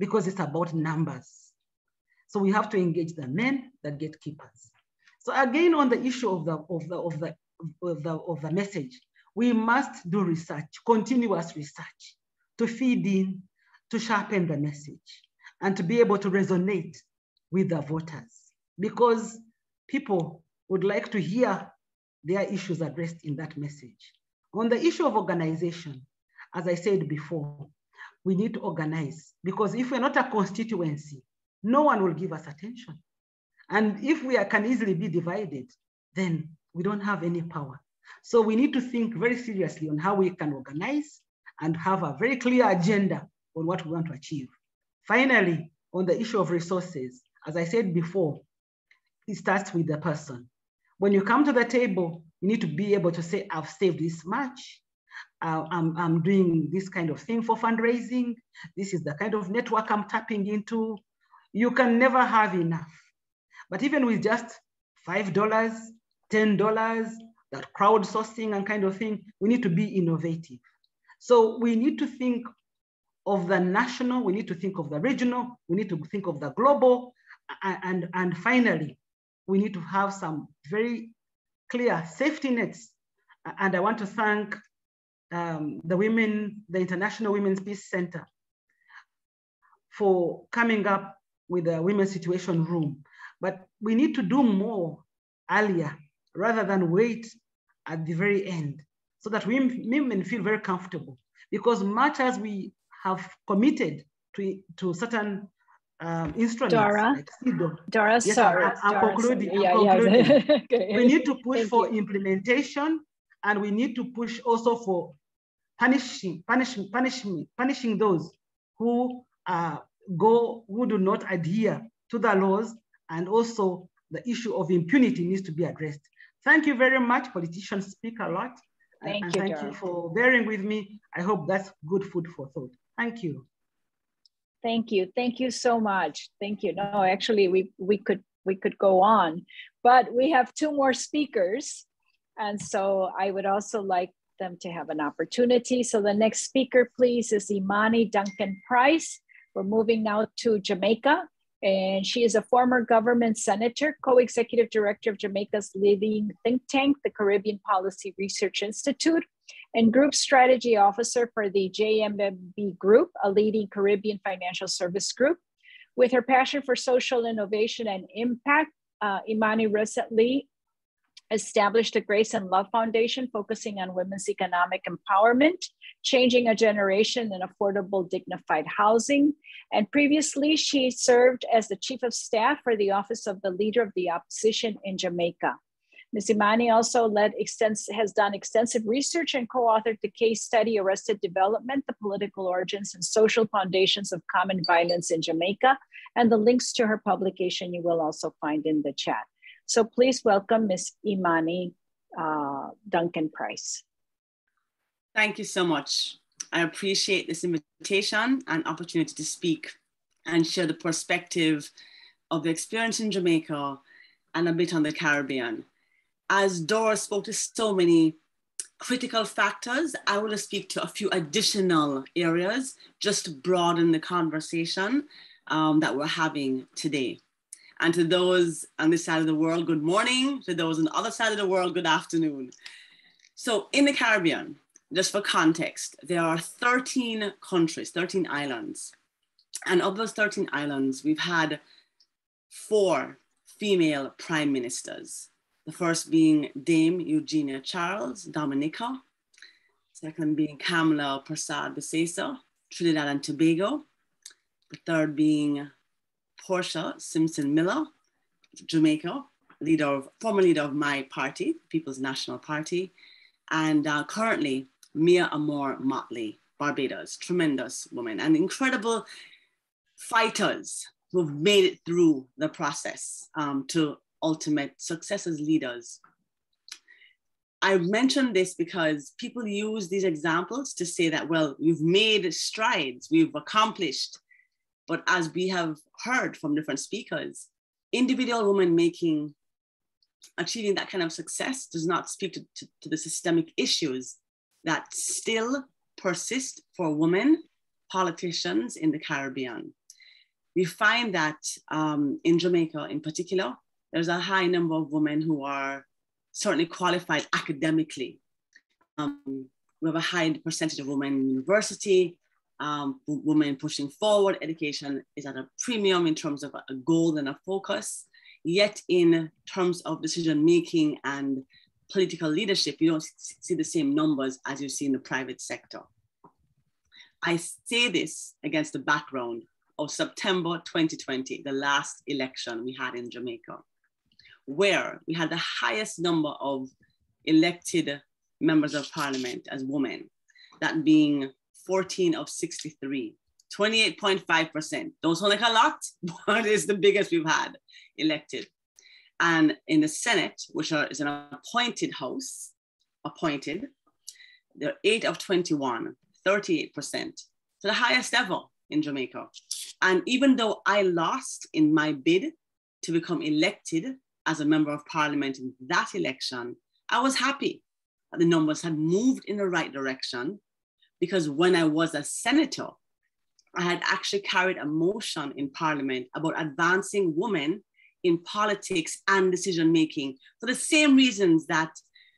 because it's about numbers. So we have to engage the men, the gatekeepers. So again, on the issue of the message, we must do research, continuous research, to feed in, to sharpen the message, and to be able to resonate with the voters, because people would like to hear their issues addressed in that message. On the issue of organization, as I said before, we need to organize, because if we're not a constituency, no one will give us attention. And if we can easily be divided, then we don't have any power. So we need to think very seriously on how we can organize and have a very clear agenda on what we want to achieve. Finally, on the issue of resources, as I said before, it starts with the person. When you come to the table, you need to be able to say, I've saved this much. I'm doing this kind of thing for fundraising. This is the kind of network I'm tapping into. You can never have enough. But even with just $5, $10, that crowdsourcing and kind of thing, we need to be innovative. So we need to think of the national, we need to think of the regional, we need to think of the global, and finally, we need to have some very clear safety nets. And I want to thank the International Women's Peace Center for coming up with the Women's Situation Room. But we need to do more earlier rather than wait at the very end, so that women feel very comfortable. Because much as we have committed to certain instruments, Dora, like CEDAW. Dora, yes, sorry. I'm concluding. Yeah, I'm concluding. yeah. Okay. We need to push Thank for you. implementation, and we need to push also for punishing those who who do not adhere to the laws, and also the issue of impunity needs to be addressed. Thank you very much. Politicians speak a lot. Thank you for bearing with me. I hope that's good food for thought. Thank you. Thank you. Thank you so much. Thank you. No, actually, we could go on, but we have two more speakers. And so I would also like them to have an opportunity. So the next speaker, please, is Imani Duncan-Price. We're moving now to Jamaica. And she is a former government senator, co-executive director of Jamaica's leading think tank, the Caribbean Policy Research Institute, and group strategy officer for the JMB Group, a leading Caribbean financial service group. With her passion for social innovation and impact, Imani recently established the Grace and Love Foundation, focusing on women's economic empowerment, changing a generation in affordable, dignified housing. And previously, she served as the Chief of Staff for the Office of the Leader of the Opposition in Jamaica. Ms. Imani also has done extensive research and co-authored the case study, Arrested Development, the Political Origins and Social Foundations of Common Violence in Jamaica. And the links to her publication you will also find in the chat. So please welcome Ms. Imani Duncan-Price. Thank you so much. I appreciate this invitation and opportunity to speak and share the perspective of the experience in Jamaica and a bit on the Caribbean. As Dora spoke to so many critical factors, I want to speak to a few additional areas just to broaden the conversation that we're having today. And to those on this side of the world, good morning. To those on the other side of the world, good afternoon. So in the Caribbean, just for context, there are 13 countries, 13 islands. And of those 13 islands, we've had 4 female prime ministers. The first being Dame Eugenia Charles, Dominica. Second being Kamala Persad-Bissessar, Trinidad and Tobago. The third being Portia Simpson Miller, Jamaica, former leader of my party, People's National Party, and currently Mia Amor Motley, Barbados, tremendous woman and incredible fighters who've made it through the process to ultimate success as leaders. I mention this because people use these examples to say that, well, we've made strides, we've accomplished. But as we have heard from different speakers, individual women achieving that kind of success does not speak to the systemic issues that still persist for women politicians in the Caribbean. We find that in Jamaica in particular, there's a high number of women who are certainly qualified academically. We have a high percentage of women in university, women pushing forward. Education is at a premium in terms of a goal and a focus. Yet in terms of decision-making and political leadership, you don't see the same numbers as you see in the private sector. I say this against the background of September 2020, the last election we had in Jamaica, where we had the highest number of elected members of parliament as women, that being 14 of 63, 28.5%. Don't sound like a lot, but it's the biggest we've had elected. And in the Senate, which is an appointed house, They're 8 of 21, 38%. So the highest ever in Jamaica. And even though I lost in my bid to become elected as a member of parliament in that election, I was happy that the numbers had moved in the right direction, because when I was a senator, I had actually carried a motion in parliament about advancing women in politics and decision-making for the same reasons that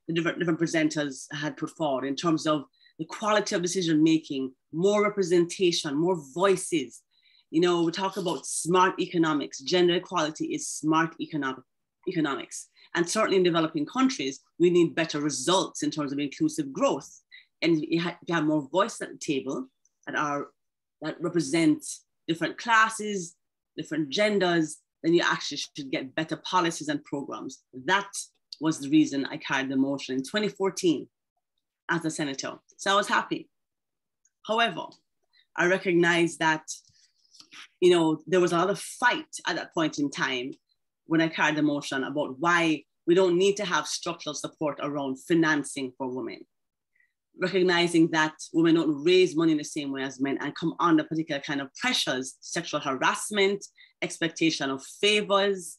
the different presenters had put forward in terms of the quality of decision-making, more representation, more voices. You know, we talk about smart economics. Gender equality is smart economics. And certainly in developing countries, we need better results in terms of inclusive growth. And you have more voice at the table that represent different classes, different genders, then you actually should get better policies and programs. That was the reason I carried the motion in 2014 as a senator. So I was happy. However, I recognized that, you know, there was a lot of fight at that point in time when I carried the motion about why we don't need to have structural support around financing for women. Recognizing that women don't raise money in the same way as men and come under particular kind of pressures, sexual harassment, expectation of favors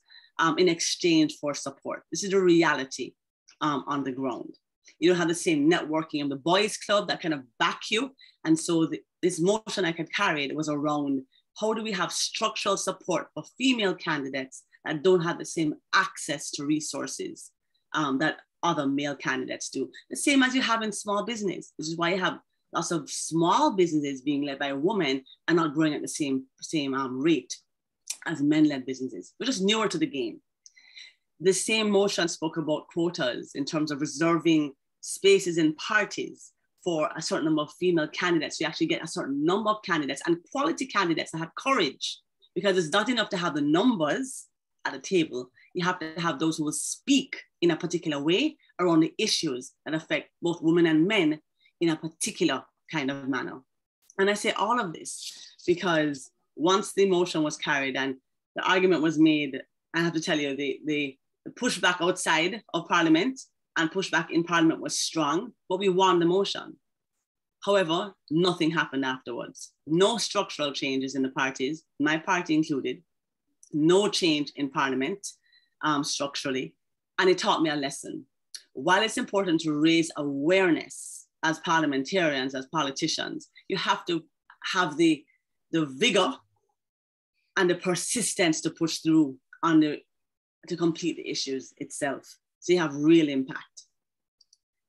in exchange for support. This is the reality on the ground. You don't have the same networking of the boys club that kind of back you. And so this motion I could carry was around how do we have structural support for female candidates that don't have the same access to resources that other male candidates do. The same as you have in small business. This is why you have lots of small businesses being led by women and not growing at the same rate as men-led businesses. We're just newer to the game. The same motion spoke about quotas in terms of reserving spaces in parties for a certain number of female candidates. You actually get a certain number of candidates and quality candidates that have courage, because it's not enough to have the numbers at the table. You have to have those who will speak in a particular way around the issues that affect both women and men in a particular kind of manner. And I say all of this because once the motion was carried and the argument was made, I have to tell you, the pushback outside of Parliament and pushback in Parliament was strong, but we won the motion. However, nothing happened afterwards. No structural changes in the parties, my party included, no change in Parliament structurally, and it taught me a lesson. While it's important to raise awareness as parliamentarians, as politicians, you have to have the vigor and the persistence to push through to complete the issues itself. So you have real impact.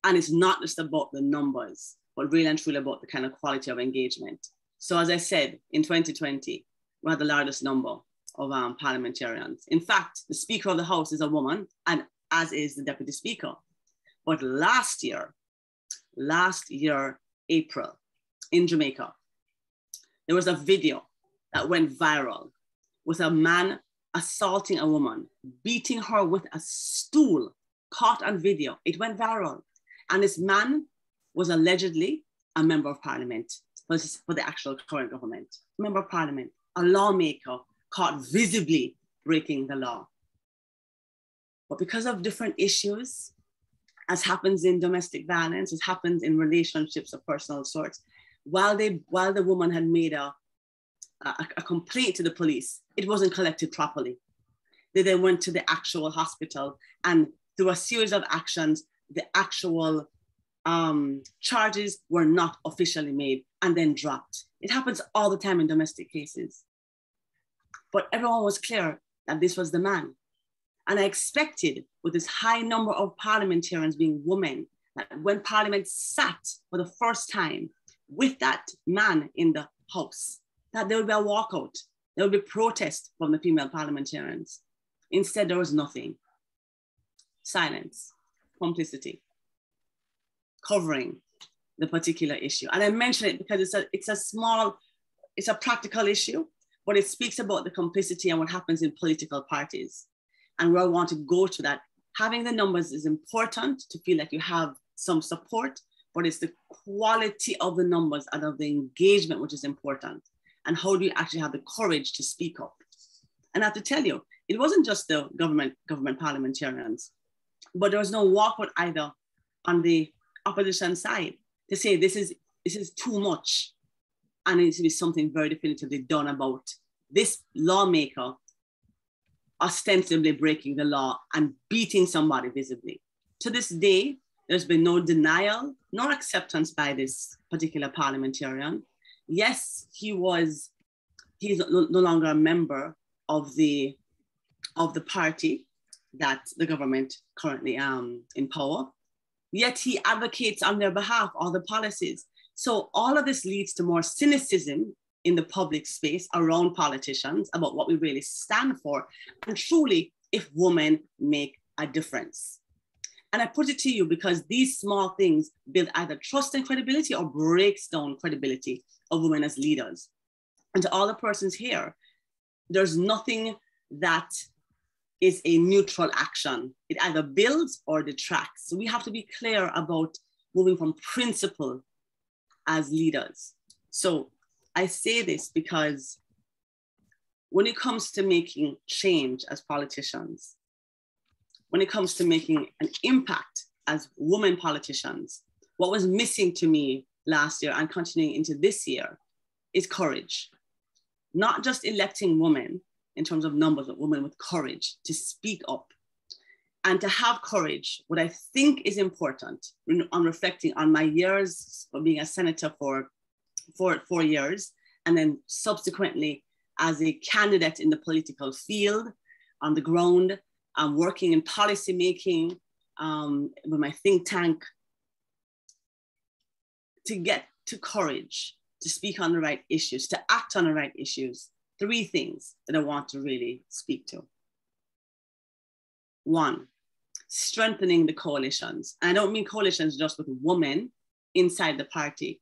And it's not just about the numbers, but really and truly about the kind of quality of engagement. So as I said, in 2020, we had the largest number of parliamentarians. In fact, the Speaker of the House is a woman, and as is the Deputy Speaker. But last year, April, in Jamaica, there was a video that went viral with a man assaulting a woman, beating her with a stool, caught on video. It went viral. And this man was allegedly a member of Parliament for the actual current government, member of Parliament, a lawmaker caught visibly breaking the law. But because of different issues, as happens in domestic violence, as happens in relationships of personal sorts, while the woman had made a complaint to the police, it wasn't collected properly. They then went to the actual hospital, and through a series of actions, the actual charges were not officially made and then dropped. It happens all the time in domestic cases. But everyone was clear that this was the man. And I expected, with this high number of parliamentarians being women, that when Parliament sat for the first time with that man in the House, that there would be a walkout, there would be protest from the female parliamentarians. Instead, there was nothing. Silence, complicity, covering the particular issue. And I mention it because it's a practical issue, but it speaks about the complicity and what happens in political parties. And where I want to go to that, having the numbers is important to feel like you have some support, but it's the quality of the numbers and of the engagement which is important. And how do you actually have the courage to speak up? And I have to tell you, it wasn't just the government parliamentarians, but there was no walkout either on the opposition side. to say this is too much, and it needs to be something very definitively done about this lawmaker ostensibly breaking the law and beating somebody visibly. To this day, there's been no denial nor acceptance by this particular parliamentarian. Yes, he's no longer a member of the party that the government currently in power, yet he advocates on their behalf all the policies. So all of this leads to more cynicism in the public space around politicians about what we really stand for, and truly if women make a difference. And I put it to you because these small things build either trust and credibility or breaks down credibility of women as leaders. And to all the persons here, there's nothing that is a neutral action. It either builds or detracts. So we have to be clear about moving from principle as leaders. So I say this because when it comes to making change as politicians, when it comes to making an impact as women politicians, what was missing to me last year and continuing into this year is courage. Not just electing women in terms of numbers, but women with courage to speak up and to have courage. What I think is important on reflecting on my years of being a senator for 4 years, and then subsequently as a candidate in the political field, on the ground, working in policy making with my think tank, to get to courage, to speak on the right issues, to act on the right issues. 3 things that I want to really speak to. 1, strengthening the coalitions. And I don't mean coalitions just with women inside the party,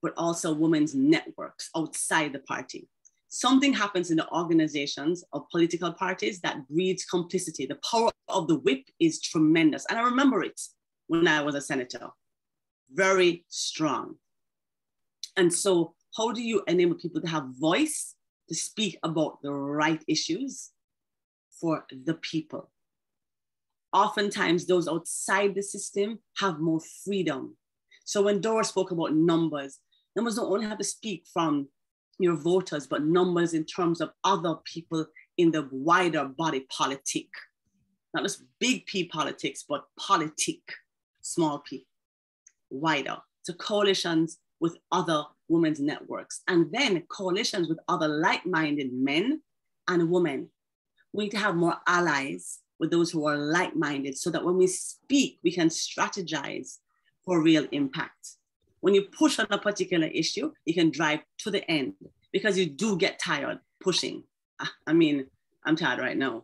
but also women's networks outside the party. Something happens in the organizations of political parties that breeds complicity. The power of the whip is tremendous. And I remember it when I was a senator, very strong. And so how do you enable people to have voice, to speak about the right issues for the people? Oftentimes those outside the system have more freedom. So when Dora spoke about numbers don't only have to speak from your voters, but numbers in terms of other people in the wider body politic. Not just big P politics, but politic, small p, wider. So coalitions with other women's networks, and then coalitions with other like-minded men and women. We need to have more allies with those who are like-minded so that when we speak, we can strategize for real impact. When you push on a particular issue, you can drive to the end because you do get tired pushing. I mean, I'm tired right now.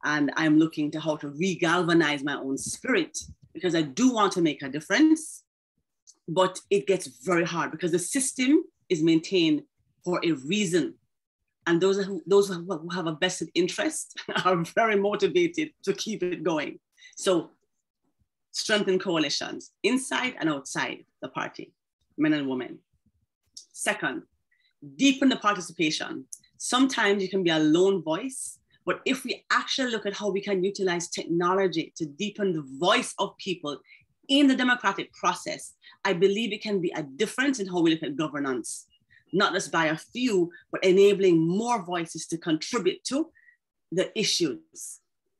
And I'm looking to how to re-galvanize my own spirit because I do want to make a difference, but it gets very hard because the system is maintained for a reason. And those who have a vested interest are very motivated to keep it going. So strengthen coalitions inside and outside the party, men and women. Second, deepen the participation. Sometimes you can be a lone voice, but if we actually look at how we can utilize technology to deepen the voice of people in the democratic process, I believe it can be a difference in how we look at governance, not just by a few, but enabling more voices to contribute to the issues.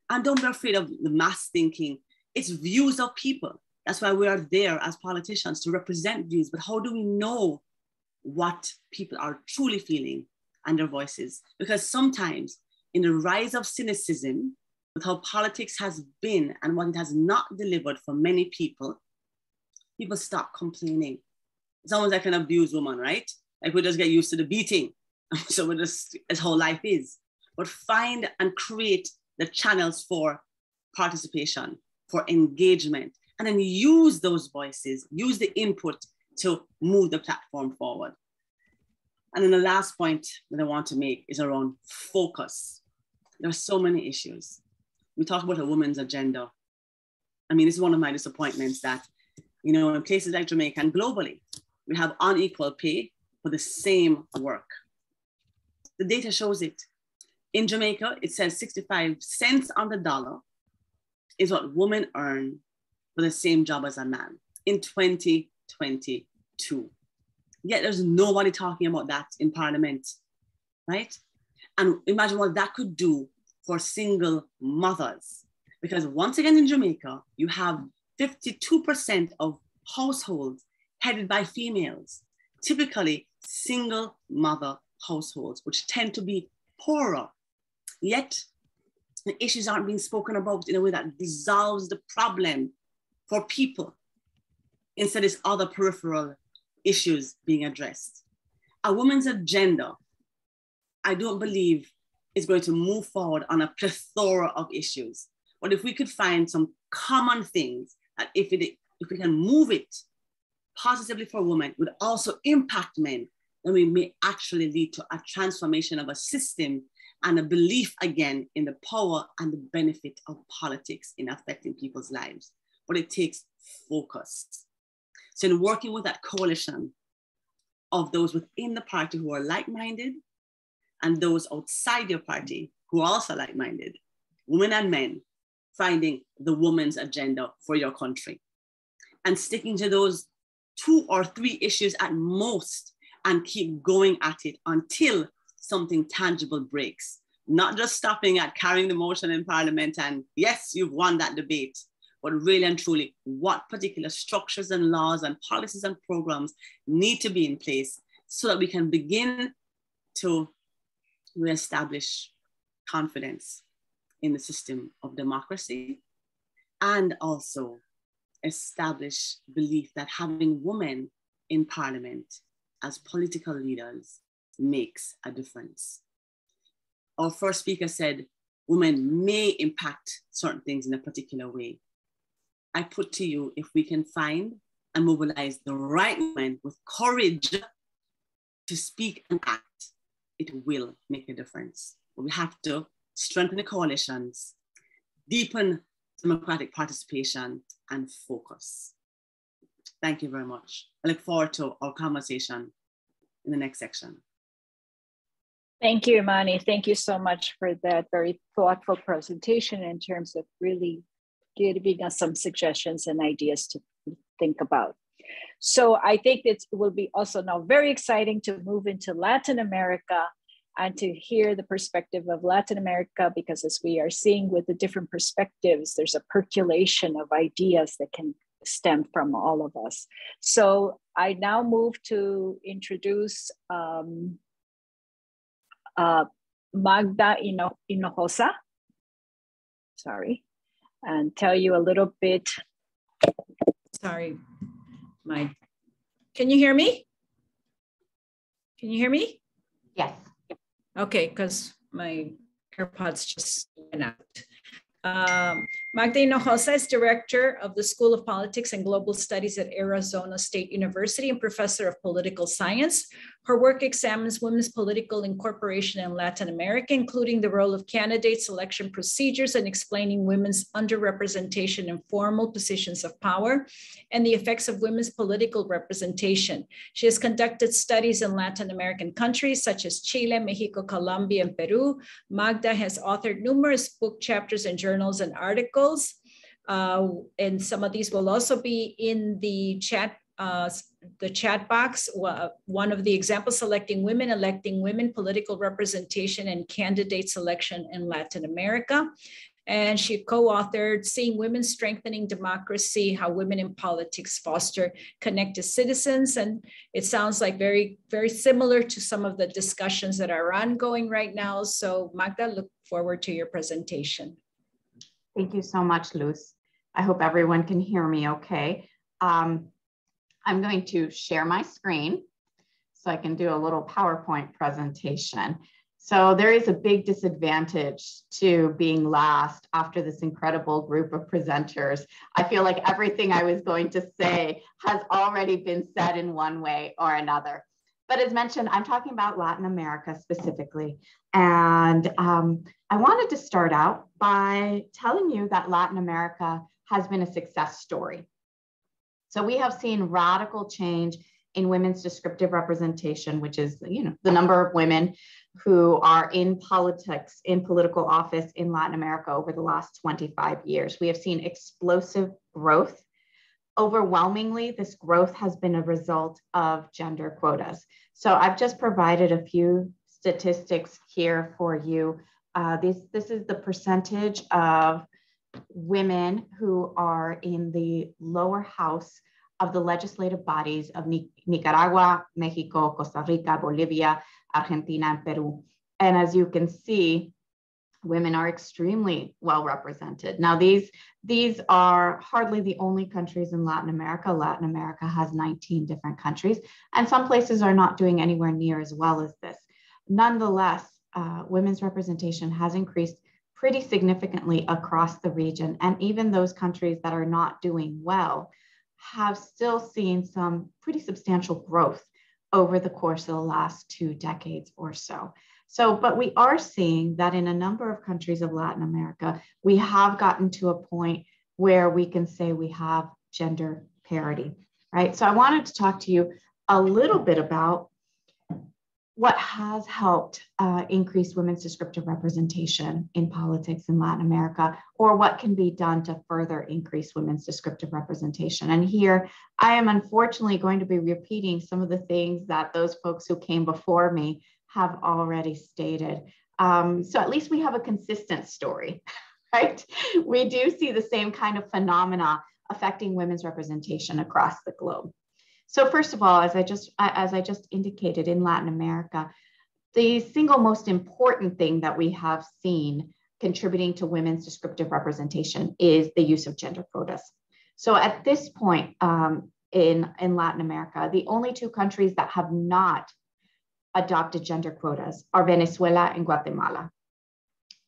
And don't be afraid of the mass thinking. It's views of people. That's why we are there as politicians, to represent views. But how do we know what people are truly feeling and their voices? Because sometimes in the rise of cynicism, with how politics has been and what it has not delivered for many people, people stop complaining. It's almost like an abused woman, right? Like we just get used to the beating. So we're just, it's how life is. But find and create the channels for participation, for engagement, and then use those voices, use the input to move the platform forward. And then the last point that I want to make is around focus. There are so many issues. We talk about a woman's agenda. I mean, it's one of my disappointments that, you know, in places like Jamaica and globally, we have unequal pay for the same work. The data shows it. In Jamaica, it says 65 cents on the dollar is what women earn for the same job as a man in 2020. 2022. Yet there's nobody talking about that in Parliament, right? And imagine what that could do for single mothers. Because once again in Jamaica, you have 52% of households headed by females, typically single mother households, which tend to be poorer. Yet the issues aren't being spoken about in a way that dissolves the problem for people. Instead, it's other peripheral issues being addressed. A woman's agenda, I don't believe, is going to move forward on a plethora of issues. But if we could find some common things that if we can move it positively for women, would also impact men, then we may actually lead to a transformation of a system and a belief again in the power and the benefit of politics in affecting people's lives. But it takes focus. So in working with that coalition of those within the party who are like-minded and those outside your party who are also like-minded, women and men, finding the woman's agenda for your country and sticking to those 2 or 3 issues at most and keep going at it until something tangible breaks. Not just stopping at carrying the motion in Parliament and yes, you've won that debate, but really and truly what particular structures and laws and policies and programs need to be in place so that we can begin to reestablish confidence in the system of democracy and also establish belief that having women in Parliament as political leaders makes a difference. Our first speaker said, women may impact certain things in a particular way. I put to you, if we can find and mobilize the right women with courage to speak and act, it will make a difference. But we have to strengthen the coalitions, deepen democratic participation, and focus. Thank you very much. I look forward to our conversation in the next section. Thank you, Imani. Thank you so much for that very thoughtful presentation in terms of really giving us some suggestions and ideas to think about. So I think it will be also now very exciting to move into Latin America and to hear the perspective of Latin America, because as we are seeing with the different perspectives, there's a percolation of ideas that can stem from all of us. So I now move to introduce Magda Hinojosa, and tell you a little bit. Can you hear me? Can you hear me? Yes. Okay, because my AirPods just went out. Magda Hinojosa is director of the School of Politics and Global Studies at Arizona State University and professor of political science. Her work examines women's political incorporation in Latin America, including the role of candidate selection procedures and explaining women's underrepresentation in formal positions of power and the effects of women's political representation. She has conducted studies in Latin American countries such as Chile, Mexico, Colombia, and Peru. Magda has authored numerous book chapters and journals and articles. And some of these will also be in the chat box. One of the examples, Selecting Women, Electing Women, Political Representation and Candidate Selection in Latin America. And she co-authored Seeing Women Strengthening Democracy, How Women in Politics Foster Connected Citizens. And it sounds like very, very similar to some of the discussions that are ongoing right now. So Magda, look forward to your presentation. Thank you so much, Luz. I hope everyone can hear me okay. I'm going to share my screen so I can do a little PowerPoint presentation. So there is a big disadvantage to being last after this incredible group of presenters. I feel like everything I was going to say has already been said in one way or another. But as mentioned, I'm talking about Latin America specifically. And I wanted to start out by telling you that Latin America has been a success story. So we have seen radical change in women's descriptive representation, which is, the number of women who are in politics, in political office in Latin America over the last 25 years. We have seen explosive growth Overwhelmingly, this growth has been a result of gender quotas. So I've just provided a few statistics here for you. This is the percentage of women who are in the lower house of the legislative bodies of Nicaragua, Mexico, Costa Rica, Bolivia, Argentina, and Peru. And as you can see, women are extremely well represented. Now, these are hardly the only countries in Latin America. Latin America has 19 different countries, and some places are not doing anywhere near as well as this. Nonetheless, women's representation has increased pretty significantly across the region, and even those countries that are not doing well have still seen some pretty substantial growth over the course of the last 2 decades or so. But we are seeing that in a number of countries of Latin America, we have gotten to a point where we can say we have gender parity, right? So I wanted to talk to you a little bit about what has helped increase women's descriptive representation in politics in Latin America, or what can be done to further increase women's descriptive representation. And here, I am unfortunately going to be repeating some of the things that those folks who came before me have already stated. So at least we have a consistent story, right? We do see the same kind of phenomena affecting women's representation across the globe. So first of all, as I just indicated, in Latin America, the single most important thing that we have seen contributing to women's descriptive representation is the use of gender quotas. So at this point in Latin America, the only 2 countries that have not adopted gender quotas are Venezuela and Guatemala.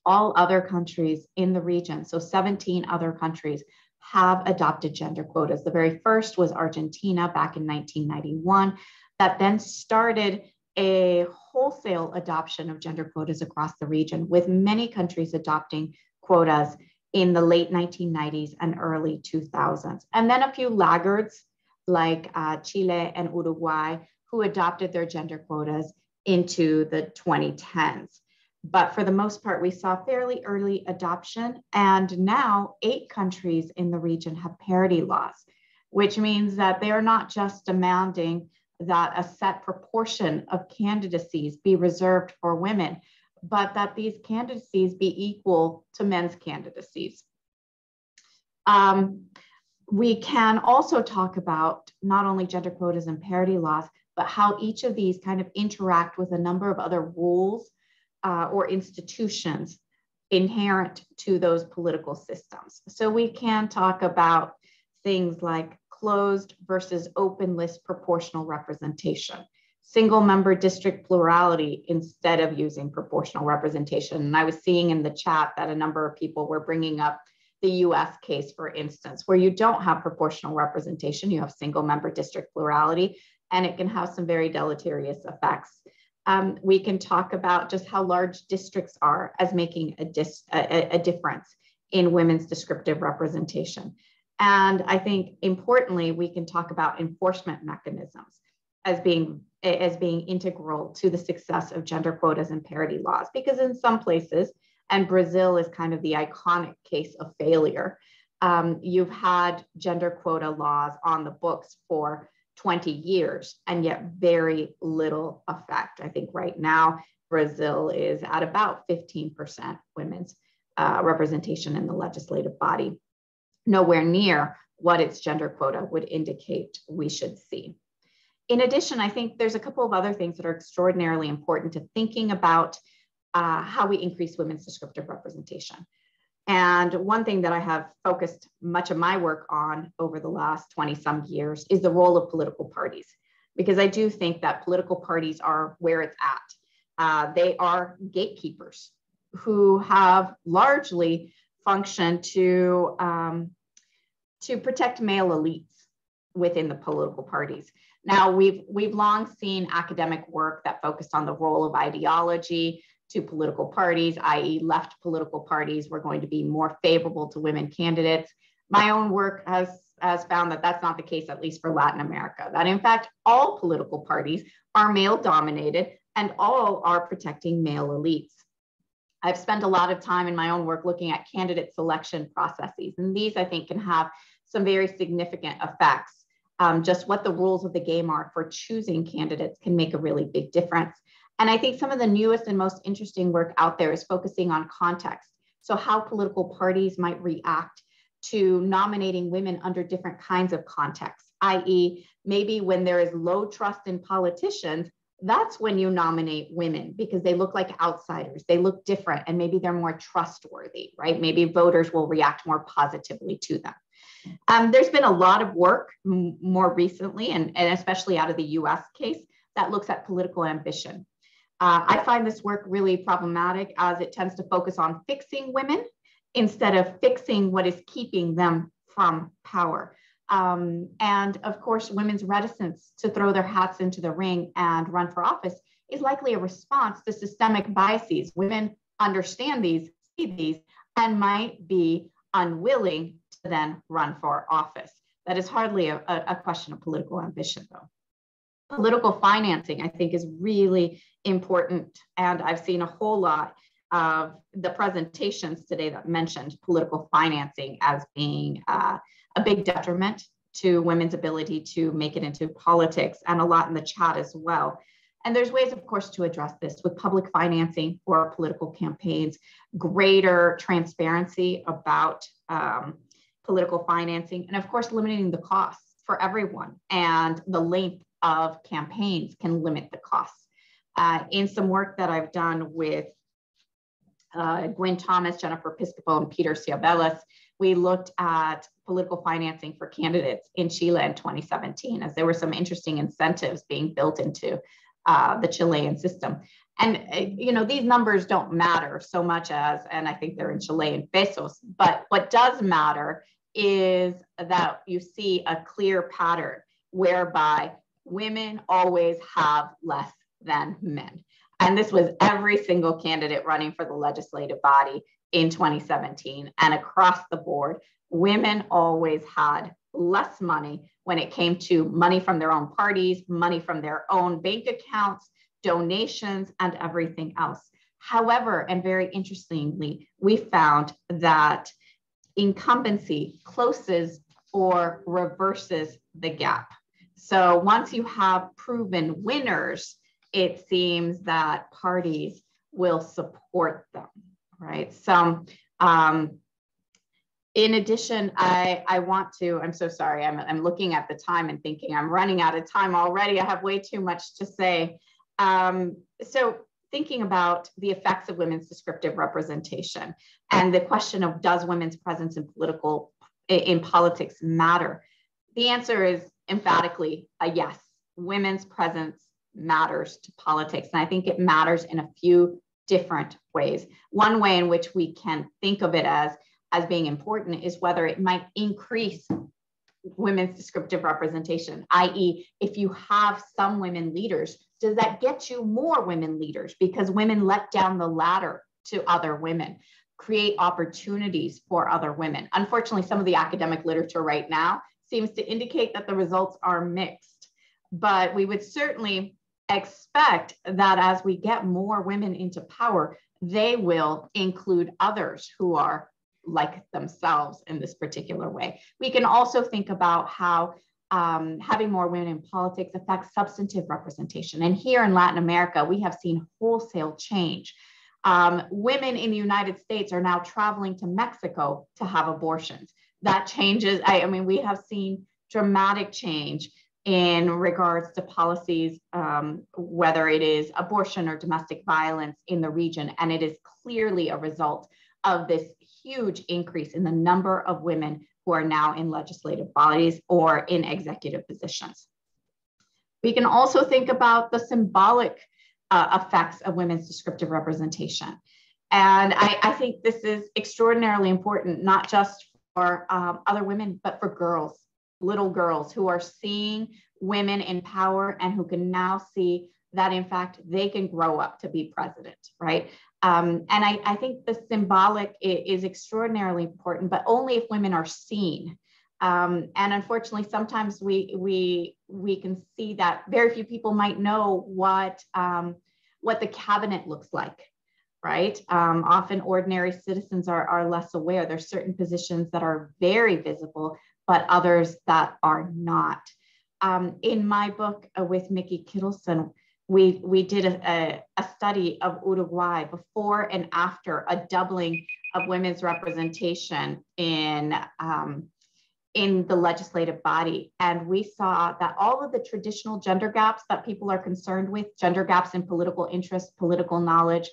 All other countries in the region, so 17 other countries, have adopted gender quotas. The very first was Argentina back in 1991, that then started a wholesale adoption of gender quotas across the region, with many countries adopting quotas in the late 1990s and early 2000s. And then a few laggards like Chile and Uruguay, who adopted their gender quotas into the 2010s. But for the most part, we saw fairly early adoption. And now 8 countries in the region have parity laws, which means that they are not just demanding that a set proportion of candidacies be reserved for women, but that these candidacies be equal to men's candidacies. We can also talk about not only gender quotas and parity laws, but how each of these kind of interact with a number of other rules or institutions inherent to those political systems. So we can talk about things like closed versus open list proportional representation, single member district plurality instead of using proportional representation. And I was seeing in the chat that a number of people were bringing up the US case, for instance, where you don't have proportional representation, you have single member district plurality, and it can have some very deleterious effects. We can talk about just how large districts are as making a difference in women's descriptive representation. And I think importantly, we can talk about enforcement mechanisms as being integral to the success of gender quotas and parity laws, because in some places, and Brazil is kind of the iconic case of failure, you've had gender quota laws on the books for 20 years, and yet very little effect. I think right now, Brazil is at about 15% women's representation in the legislative body, nowhere near what its gender quota would indicate we should see. In addition, I think there's a couple of other things that are extraordinarily important to thinking about how we increase women's descriptive representation. And one thing that I have focused much of my work on over the last 20-some years is the role of political parties, because I do think that political parties are where it's at. They are gatekeepers who have largely functioned to protect male elites within the political parties. Now, we've long seen academic work that focused on the role of ideology to political parties, i.e. left political parties were going to be more favorable to women candidates. My own work has found that that's not the case, at least for Latin America, that in fact, all political parties are male dominated and all are protecting male elites. I've spent a lot of time in my own work looking at candidate selection processes, and these I think can have some very significant effects. Just what the rules of the game are for choosing candidates can make a really big difference. And I think some of the newest and most interesting work out there is focusing on context. So how political parties might react to nominating women under different kinds of contexts, i.e. maybe when there is low trust in politicians, that's when you nominate women because they look like outsiders, they look different, and maybe they're more trustworthy, right? Maybe voters will react more positively to them. There's been a lot of work more recently, and especially out of the US case, that looks at political ambition. I find this work really problematic as it tends to focus on fixing women instead of fixing what is keeping them from power. And of course, women's reticence to throw their hats into the ring and run for office is likely a response to systemic biases. Women understand these, see these, and might be unwilling to then run for office. That is hardly a question of political ambition, though. Political financing, I think, is really important. And I've seen a whole lot of the presentations today that mentioned political financing as being a big detriment to women's ability to make it into politics, and a lot in the chat as well. And there's ways, of course, to address this with public financing for political campaigns, greater transparency about political financing, and of course, limiting the costs for everyone. And the length of campaigns can limit the costs. In some work that I've done with Gwyn Thomas, Jennifer Piscopo, and Peter Ciabelas, we looked at political financing for candidates in Chile in 2017, as there were some interesting incentives being built into the Chilean system. And, you know, these numbers don't matter so much as, and I think they're in Chilean pesos, but what does matter is that you see a clear pattern whereby women always have less than men. And this was every single candidate running for the legislative body in 2017. And across the board, women always had less money when it came to money from their own parties, money from their own bank accounts, donations, and everything else. However, and very interestingly, we found that incumbency closes or reverses the gap. So once you have proven winners, it seems that parties will support them, right? So in addition, I want to, I'm so sorry, I'm looking at the time and thinking I'm running out of time already. I have way too much to say. So thinking about the effects of women's descriptive representation and the question of does women's presence in politics matter? The answer is emphatically a yes. Women's presence matters to politics. And I think it matters in a few different ways. One way in which we can think of it as being important is whether it might increase women's descriptive representation, i.e. if you have some women leaders, does that get you more women leaders? Because women let down the ladder to other women, create opportunities for other women. Unfortunately, some of the academic literature right now seems to indicate that the results are mixed, but we would certainly expect that as we get more women into power, they will include others who are like themselves in this particular way. We can also think about how having more women in politics affects substantive representation. And here in Latin America, we have seen wholesale change. Women in the United States are now traveling to Mexico to have abortions. That changes, I mean, we have seen dramatic change in regards to policies, whether it is abortion or domestic violence in the region. And it is clearly a result of this huge increase in the number of women who are now in legislative bodies or in executive positions. We can also think about the symbolic effects of women's descriptive representation. And I think this is extraordinarily important, not just for other women, but for girls, little girls who are seeing women in power and who can now see that in fact they can grow up to be president, right? And I think the symbolic is extraordinarily important, but only if women are seen. And unfortunately, sometimes we can see that very few people might know what the cabinet looks like, right? Often ordinary citizens are less aware. There's certain positions that are very visible, but others that are not. In my book with Mickey Kittleson, we did a study of Uruguay before and after a doubling of women's representation in the legislative body. And we saw that all of the traditional gender gaps that people are concerned with, gender gaps in political interest, political knowledge,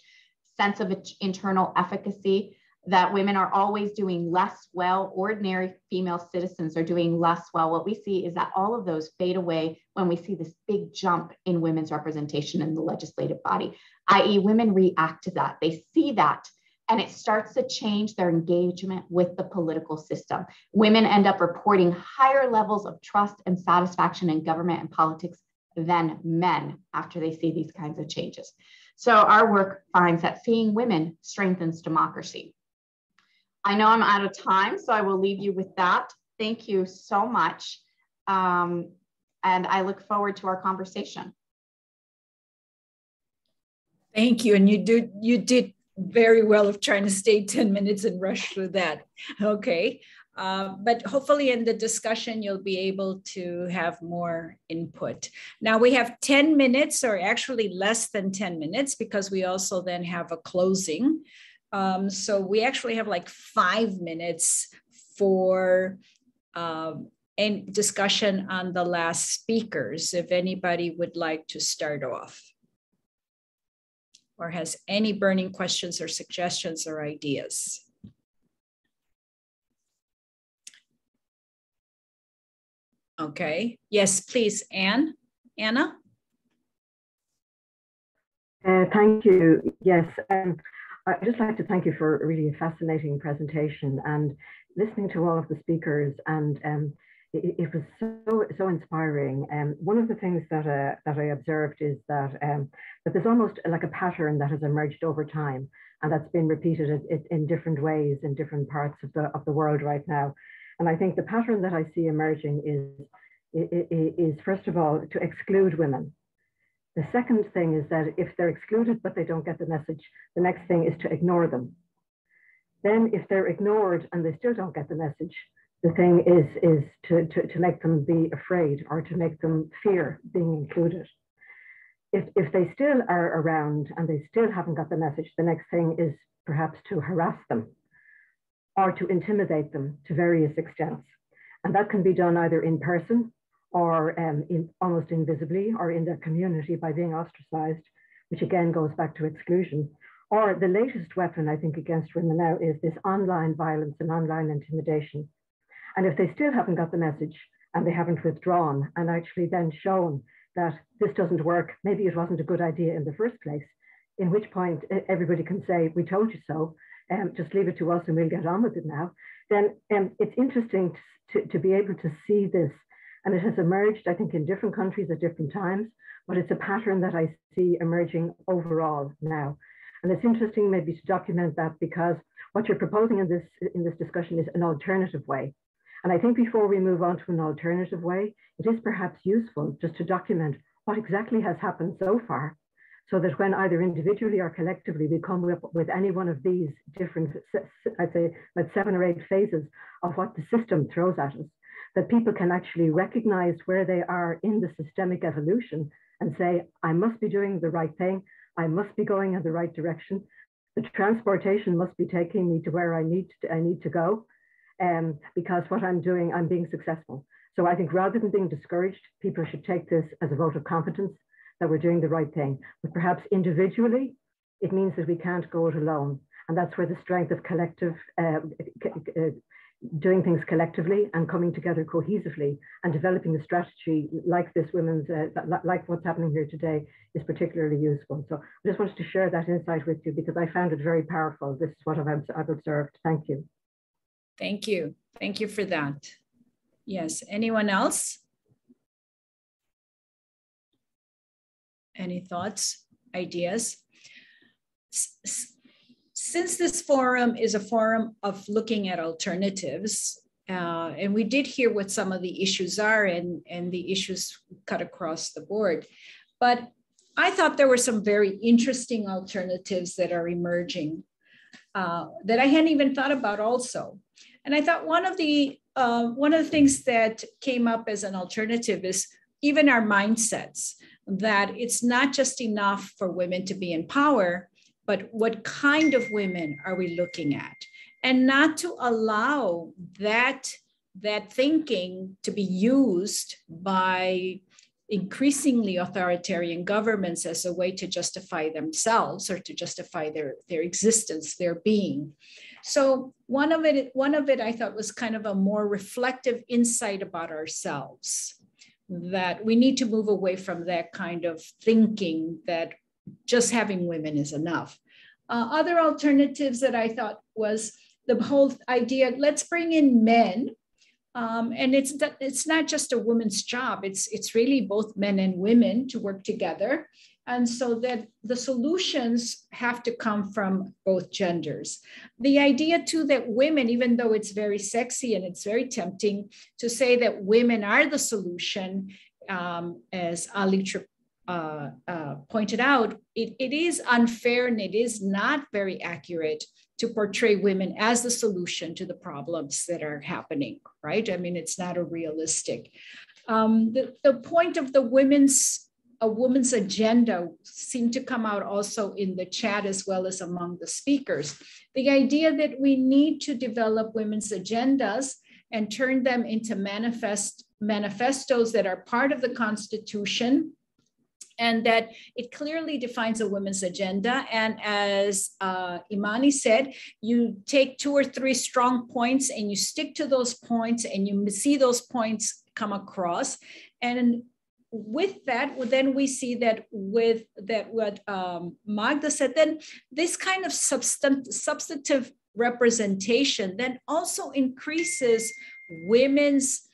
sense of internal efficacy, that women are always doing less well, ordinary female citizens are doing less well. What we see is that all of those fade away when we see this big jump in women's representation in the legislative body, i.e. women react to that. They see that, and it starts to change their engagement with the political system. Women end up reporting higher levels of trust and satisfaction in government and politics than men after they see these kinds of changes. So our work finds that seeing women strengthens democracy. I know I'm out of time, so I will leave you with that. Thank you so much. And I look forward to our conversation. Thank you. And you did very well of trying to stay 10 minutes and rush through that. Okay. But hopefully in the discussion, you'll be able to have more input. Now we have 10 minutes, or actually less than 10 minutes, because we also then have a closing. So we actually have like 5 minutes for a discussion on the last speakers, if anybody would like to start off or has any burning questions or suggestions or ideas. Okay, yes, please, Anna? Thank you, yes. I'd just like to thank you for a really fascinating presentation and listening to all of the speakers, and it was so inspiring. One of the things that I observed is that there's almost like a pattern that has emerged over time, and that's been repeated in different ways in different parts of the world right now. And I think the pattern that I see emerging is first of all to exclude women. The second thing is that if they're excluded but they don't get the message, the next thing is to ignore them. Then if they're ignored and they still don't get the message, the thing is to make them be afraid or to make them fear being included. If they still are around and they still haven't got the message, the next thing is perhaps to harass them or to intimidate them to various extents. And that can be done either in person or almost invisibly, or in their community by being ostracized, which again goes back to exclusion. Or the latest weapon, I think, against women now is this online violence and online intimidation. And if they still haven't got the message and they haven't withdrawn and actually then shown that this doesn't work, maybe it wasn't a good idea in the first place, in which point everybody can say, we told you so, just leave it to us and we'll get on with it now, then it's interesting to be able to see this. And it has emerged, I think, in different countries at different times, but it's a pattern that I see emerging overall now. And it's interesting maybe to document that, because what you're proposing in this discussion is an alternative way. And I think before we move on to an alternative way, it is perhaps useful just to document what exactly has happened so far, so that when either individually or collectively we come up with any one of these different, I'd say like 7 or 8 phases of what the system throws at us, that people can actually recognize where they are in the systemic evolution and say, I must be doing the right thing. I must be going in the right direction. The transportation must be taking me to where I need to go, because what I'm doing, I'm being successful. So I think rather than being discouraged, people should take this as a vote of confidence that we're doing the right thing. But perhaps individually, it means that we can't go it alone. And that's where the strength of collective, doing things collectively and coming together cohesively and developing a strategy like this women's, like what's happening here today, is particularly useful. So I just wanted to share that insight with you because I found it very powerful. This is what I've observed. Thank you. Thank you. Thank you for that. Yes, anyone else? Any thoughts, ideas? Since this forum is a forum of looking at alternatives, and we did hear what some of the issues are, and the issues cut across the board, but I thought there were some very interesting alternatives that are emerging that I hadn't even thought about also. And I thought one of the things that came up as an alternative is even our mindsets, that it's not just enough for women to be in power, but what kind of women are we looking at? And not to allow that thinking to be used by increasingly authoritarian governments as a way to justify themselves or to justify their existence, their being. So one of it I thought was kind of a more reflective insight about ourselves, that we need to move away from that kind of thinking that just having women is enough. Other alternatives that I thought was the whole idea, let's bring in men. And it's not just a woman's job, it's really both men and women to work together. And so that the solutions have to come from both genders. The idea too that women, even though it's very sexy and it's very tempting to say that women are the solution, as Aili Tripp pointed out, it is unfair and it is not very accurate to portray women as the solution to the problems that are happening, right? I mean, it's not a realistic. The point of a woman's agenda seemed to come out also in the chat as well as among the speakers. The idea that we need to develop women's agendas and turn them into manifestos that are part of the Constitution, and that it clearly defines a women's agenda. And as Imani said, you take 2 or 3 strong points and you stick to those points and you see those points come across. And with that, then we see that with that what Magda said, then this kind of substantive representation then also increases women's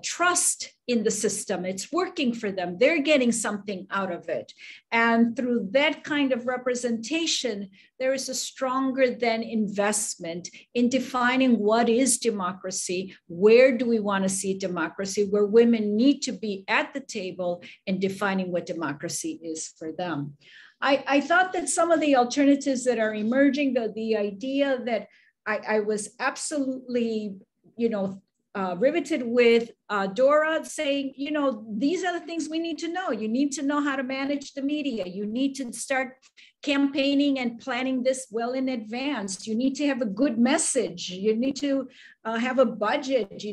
trust in the system. It's working for them. They're getting something out of it. And through that kind of representation, there is a stronger then investment in defining what is democracy, where do we want to see democracy, where women need to be at the table and defining what democracy is for them. I thought that some of the alternatives that are emerging, the idea that I was absolutely, riveted with Dora saying, these are the things we need to know. You need to know how to manage the media. You need to start campaigning and planning this well in advance. You need to have a good message. You need to have a budget.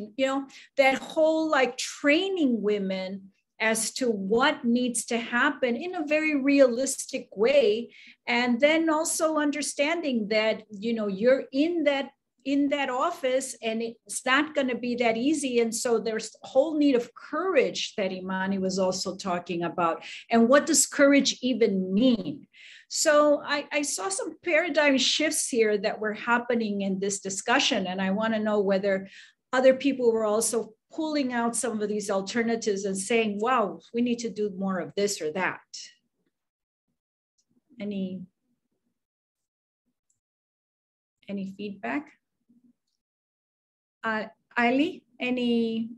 That whole training women as to what needs to happen in a very realistic way. And then also understanding that, you're in that office and it's not going to be that easy. And so there's a whole need of courage that Imani was also talking about. And what does courage even mean? So I saw some paradigm shifts here that were happening in this discussion. And I want to know whether other people were also pulling out some of these alternatives and saying, wow, we need to do more of this or that. Any feedback? Aili, any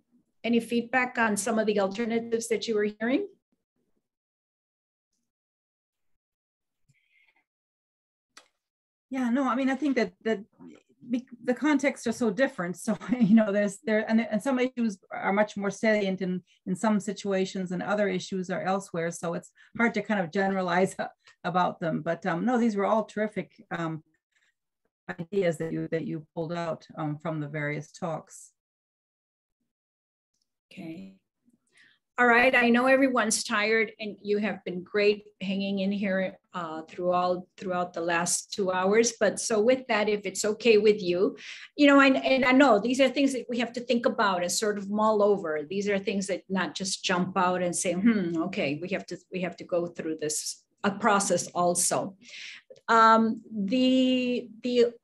feedback on some of the alternatives that you were hearing? Yeah, no, I mean, I think that the contexts are so different. So, and some issues are much more salient in some situations and other issues are elsewhere. So it's hard to kind of generalize about them. But no, these were all terrific ideas that you pulled out from the various talks. Okay. All right, I know everyone's tired and you have been great hanging in here throughout the last 2 hours. But so with that, if it's okay with you, and I know these are things that we have to think about and sort of mull over. These are things that not just jump out and say, okay, we have to go through this process also. The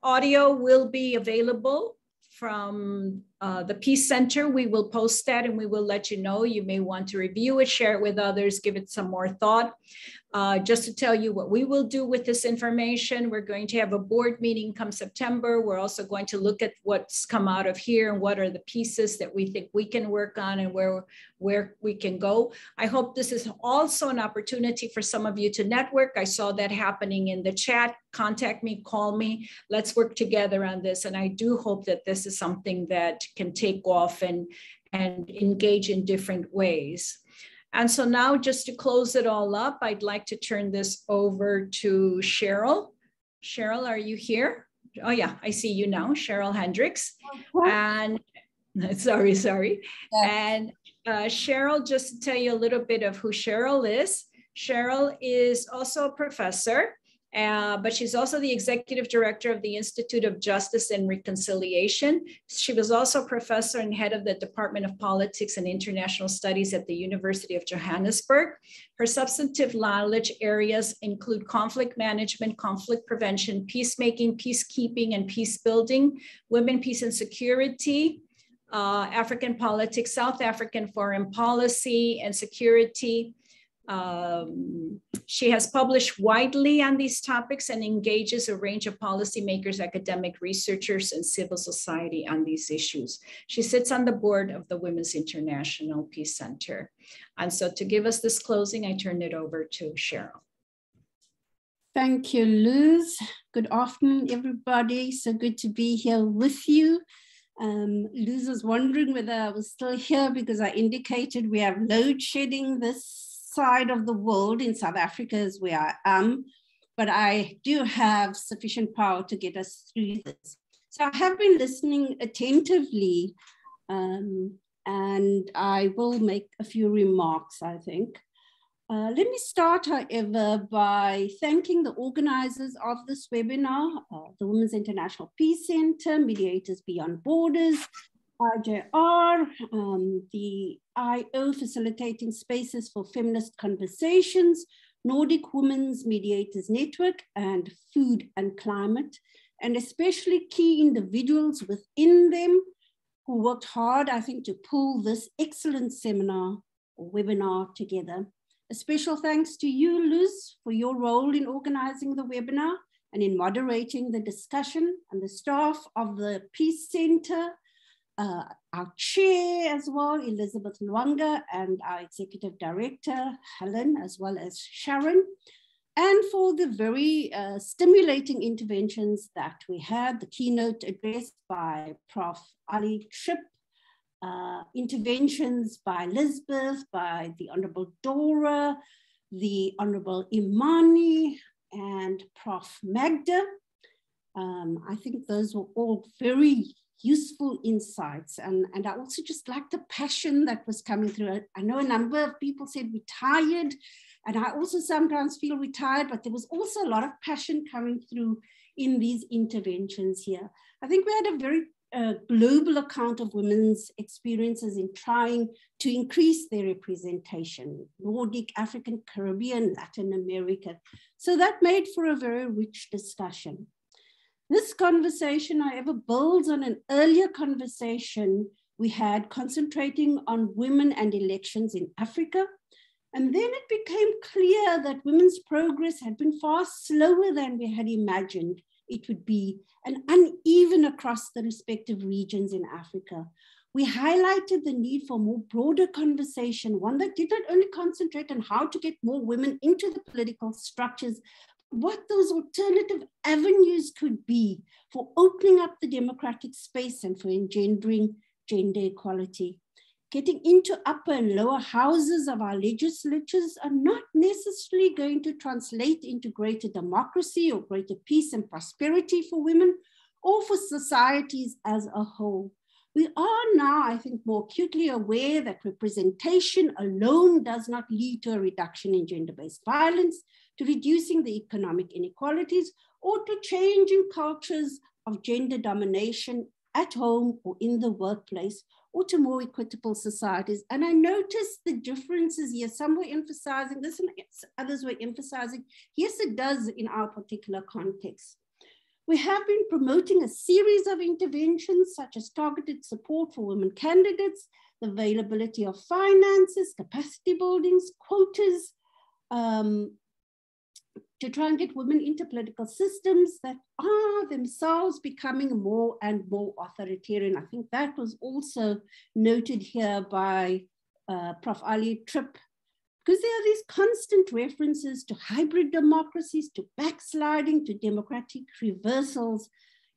audio will be available from the Peace Center. We will post that and we will let you know. You may want to review it, share it with others, give it some more thought. Just to tell you what we will do with this information, we're going to have a board meeting come September. We're also going to look at what's come out of here and what are the pieces that we think we can work on and where we can go. I hope this is also an opportunity for some of you to network. I saw that happening in the chat. Contact me, call me, let's work together on this. And I do hope that this is something that can take off and engage in different ways. And so now, just to close it all up, I'd like to turn this over to Cheryl. Cheryl, are you here? Oh yeah, I see you now, Cheryl Hendricks. And sorry. Yeah. And Cheryl, just to tell you a little bit of who Cheryl is. Cheryl is also a professor, but she's also the executive director of the Institute of Justice and Reconciliation. She was also a professor and head of the Department of Politics and International Studies at the University of Johannesburg. Her substantive knowledge areas include conflict management, conflict prevention, peacemaking, peacekeeping, and peace building, women, peace and security, African politics, South African foreign policy and security. She has published widely on these topics and engages a range of policymakers, academic researchers, and civil society on these issues. She sits on the board of the Women's International Peace Center. And so to give us this closing, I turn it over to Cheryl. Thank you, Luz. Good afternoon, everybody. So good to be here with you. Luz was wondering whether I was still here because I indicated we have load shedding this side of the world. In South Africa is where I am, but I do have sufficient power to get us through this. So I have been listening attentively, and I will make a few remarks, I think. Let me start, however, by thanking the organizers of this webinar, the Women's International Peace Center, Mediators Beyond Borders, IJR, the IO Facilitating Spaces for Feminist Conversations, Nordic Women Mediators Network, and Food and Climate, and especially key individuals within them who worked hard, I think, to pull this excellent seminar or webinar together. A special thanks to you, Luz, for your role in organizing the webinar and in moderating the discussion, and the staff of the Peace Center, our chair as well, Elizabeth Lwanga, and our executive director, Helen, as well as Sharon, and for the very stimulating interventions that we had, the keynote address by Prof. Aili Tripp, interventions by Lisbeth, by the Honorable Dora, the Honorable Imani, and Prof. Magda. I think those were all very useful insights. And I also just like the passion that was coming through. I know a number of people said we're tired, and I also sometimes feel we're tired, but there was also a lot of passion coming through in these interventions here. I think we had a very global account of women's experiences in trying to increase their representation, Nordic, African, Caribbean, Latin America. So that made for a very rich discussion. This conversation, however, builds on an earlier conversation we had concentrating on women and elections in Africa. And then it became clear that women's progress had been far slower than we had imagined it would be, and uneven across the respective regions in Africa. We highlighted the need for more broader conversation, one that did not only concentrate on how to get more women into the political structures, what those alternative avenues could be for opening up the democratic space and for engendering gender equality. Getting into upper and lower houses of our legislatures are not necessarily going to translate into greater democracy or greater peace and prosperity for women or for societies as a whole. We are now, I think, more acutely aware that representation alone does not lead to a reduction in gender-based violence, to reducing the economic inequalities, or to changing cultures of gender domination at home or in the workplace, or to more equitable societies. And I noticed the differences here. Some were emphasizing this and others were emphasizing, yes, it does in our particular context. We have been promoting a series of interventions such as targeted support for women candidates, the availability of finances, capacity buildings, quotas, to try and get women into political systems that are themselves becoming more and more authoritarian. I think that was also noted here by Prof. Aili Tripp, because there are these constant references to hybrid democracies, to backsliding, to democratic reversals,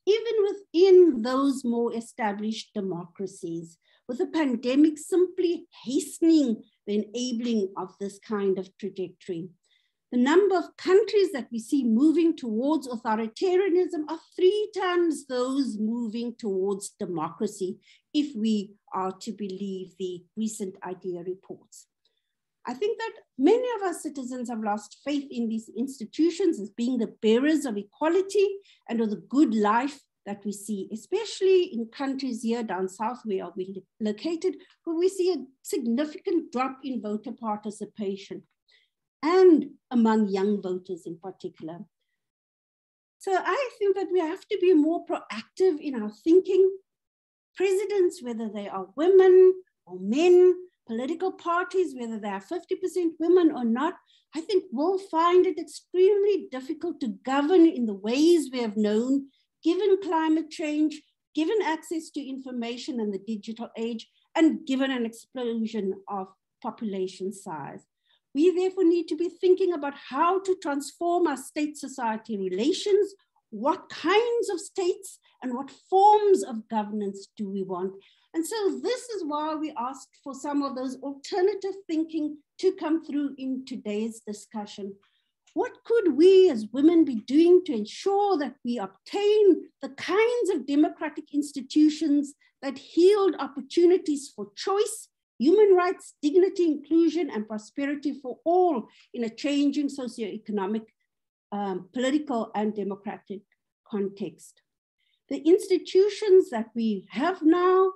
even within those more established democracies, with the pandemic simply hastening the enabling of this kind of trajectory. The number of countries that we see moving towards authoritarianism are 3 times those moving towards democracy, if we are to believe the recent IDEA reports. I think that many of our citizens have lost faith in these institutions as being the bearers of equality and of the good life that we see, especially in countries here down south where we're located, where we see a significant drop in voter participation and among young voters in particular. So I think that we have to be more proactive in our thinking. Presidents, whether they are women or men, political parties, whether they are 50% women or not, I think will find it extremely difficult to govern in the ways we have known, given climate change, given access to information and the digital age, and given an explosion of population size. We therefore need to be thinking about how to transform our state-society relations, what kinds of states and what forms of governance do we want. And so this is why we asked for some of those alternative thinking to come through in today's discussion. What could we as women be doing to ensure that we obtain the kinds of democratic institutions that yield opportunities for choice, human rights, dignity, inclusion, and prosperity for all in a changing socioeconomic, political, and democratic context? The institutions that we have now,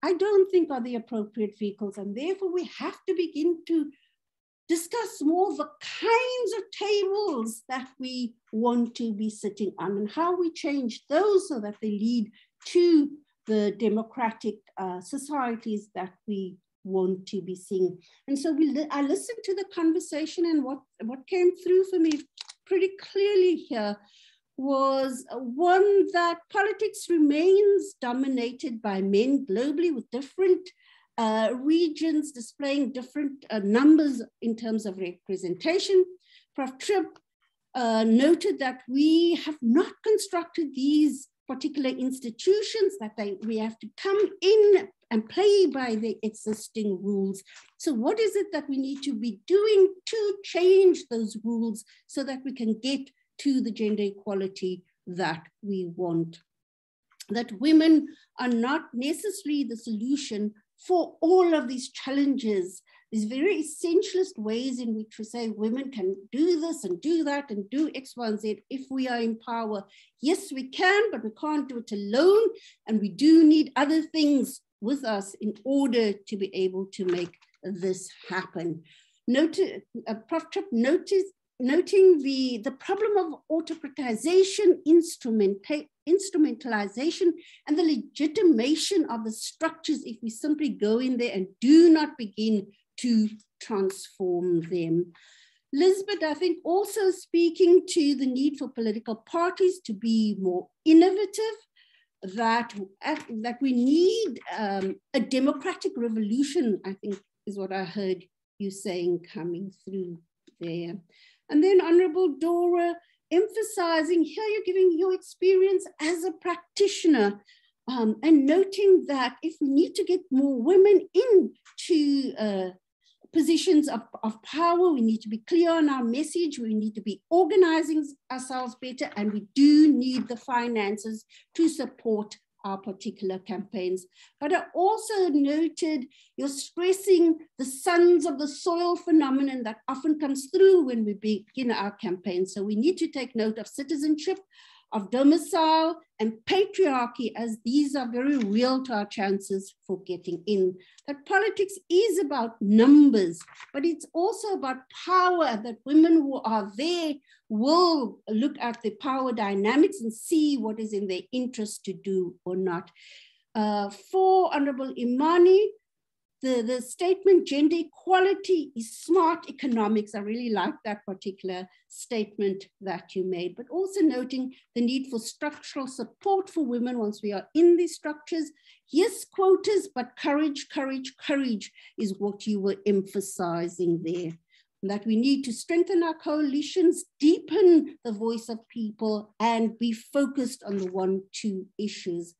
I don't think are the appropriate vehicles, and therefore we have to begin to discuss more the kinds of tables that we want to be sitting on and how we change those so that they lead to the democratic societies that we want to be seeing. And so I listened to the conversation, and what came through for me pretty clearly here was one that politics remains dominated by men globally, with different regions displaying different numbers in terms of representation. Prof. Tripp noted that we have not constructed these particular institutions, that we have to come in and play by the existing rules. So what is it that we need to be doing to change those rules so that we can get to the gender equality that we want? That women are not necessarily the solution for all of these challenges, these very essentialist ways in which we say women can do this and do that and do X, Y, and Z if we are in power. Yes, we can, but we can't do it alone. And we do need other things with us in order to be able to make this happen. Prof. Tripp noting the problem of autocratization, instrumentalization, and the legitimation of the structures if we simply go in there and do not begin to transform them. Lisbeth, I think, also speaking to the need for political parties to be more innovative, that we need a democratic revolution, I think is what I heard you saying coming through there. And then Honorable Dora, emphasizing here you're giving your experience as a practitioner and noting that if we need to get more women into positions of power, we need to be clear on our message, we need to be organizing ourselves better, and we do need the finances to support our particular campaigns. But I also noted you're stressing the sons of the soil phenomenon that often comes through when we begin our campaign. So we need to take note of citizenship, of domicile, and patriarchy, as these are very real to our chances for getting in. That politics is about numbers, but it's also about power, that women who are there will look at the power dynamics and see what is in their interest to do or not. For Honorable Imani, the statement, gender equality is smart economics. I really like that particular statement that you made, but also noting the need for structural support for women once we are in these structures. Yes, quotas, but courage, courage, courage is what you were emphasizing there. That we need to strengthen our coalitions, deepen the voice of people, and be focused on the 1-2 issues.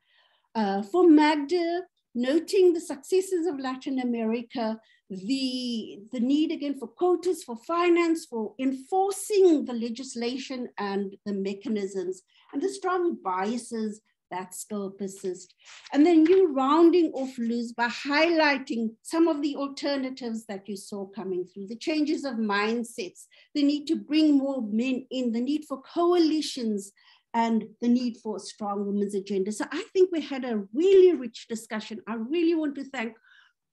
For Magda, noting the successes of Latin America, the need again for quotas, for finance, for enforcing the legislation and the mechanisms, and the strong biases that still persist. And then you rounding off, Luz, by highlighting some of the alternatives that you saw coming through, the changes of mindsets, the need to bring more men in, the need for coalitions, and the need for a strong women's agenda. So I think we had a really rich discussion. I really want to thank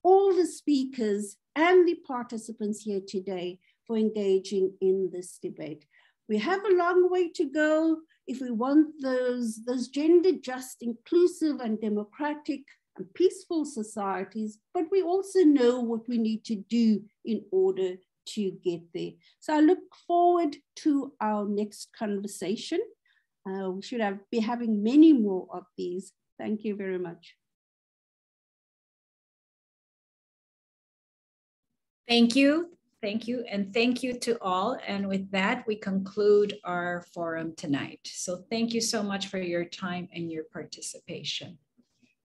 all the speakers and the participants here today for engaging in this debate. We have a long way to go if we want those gender just, inclusive and democratic and peaceful societies, but we also know what we need to do in order to get there. So I look forward to our next conversation. We should be having many more of these. Thank you very much. Thank you. Thank you. And thank you to all. And with that, we conclude our forum tonight. So thank you so much for your time and your participation.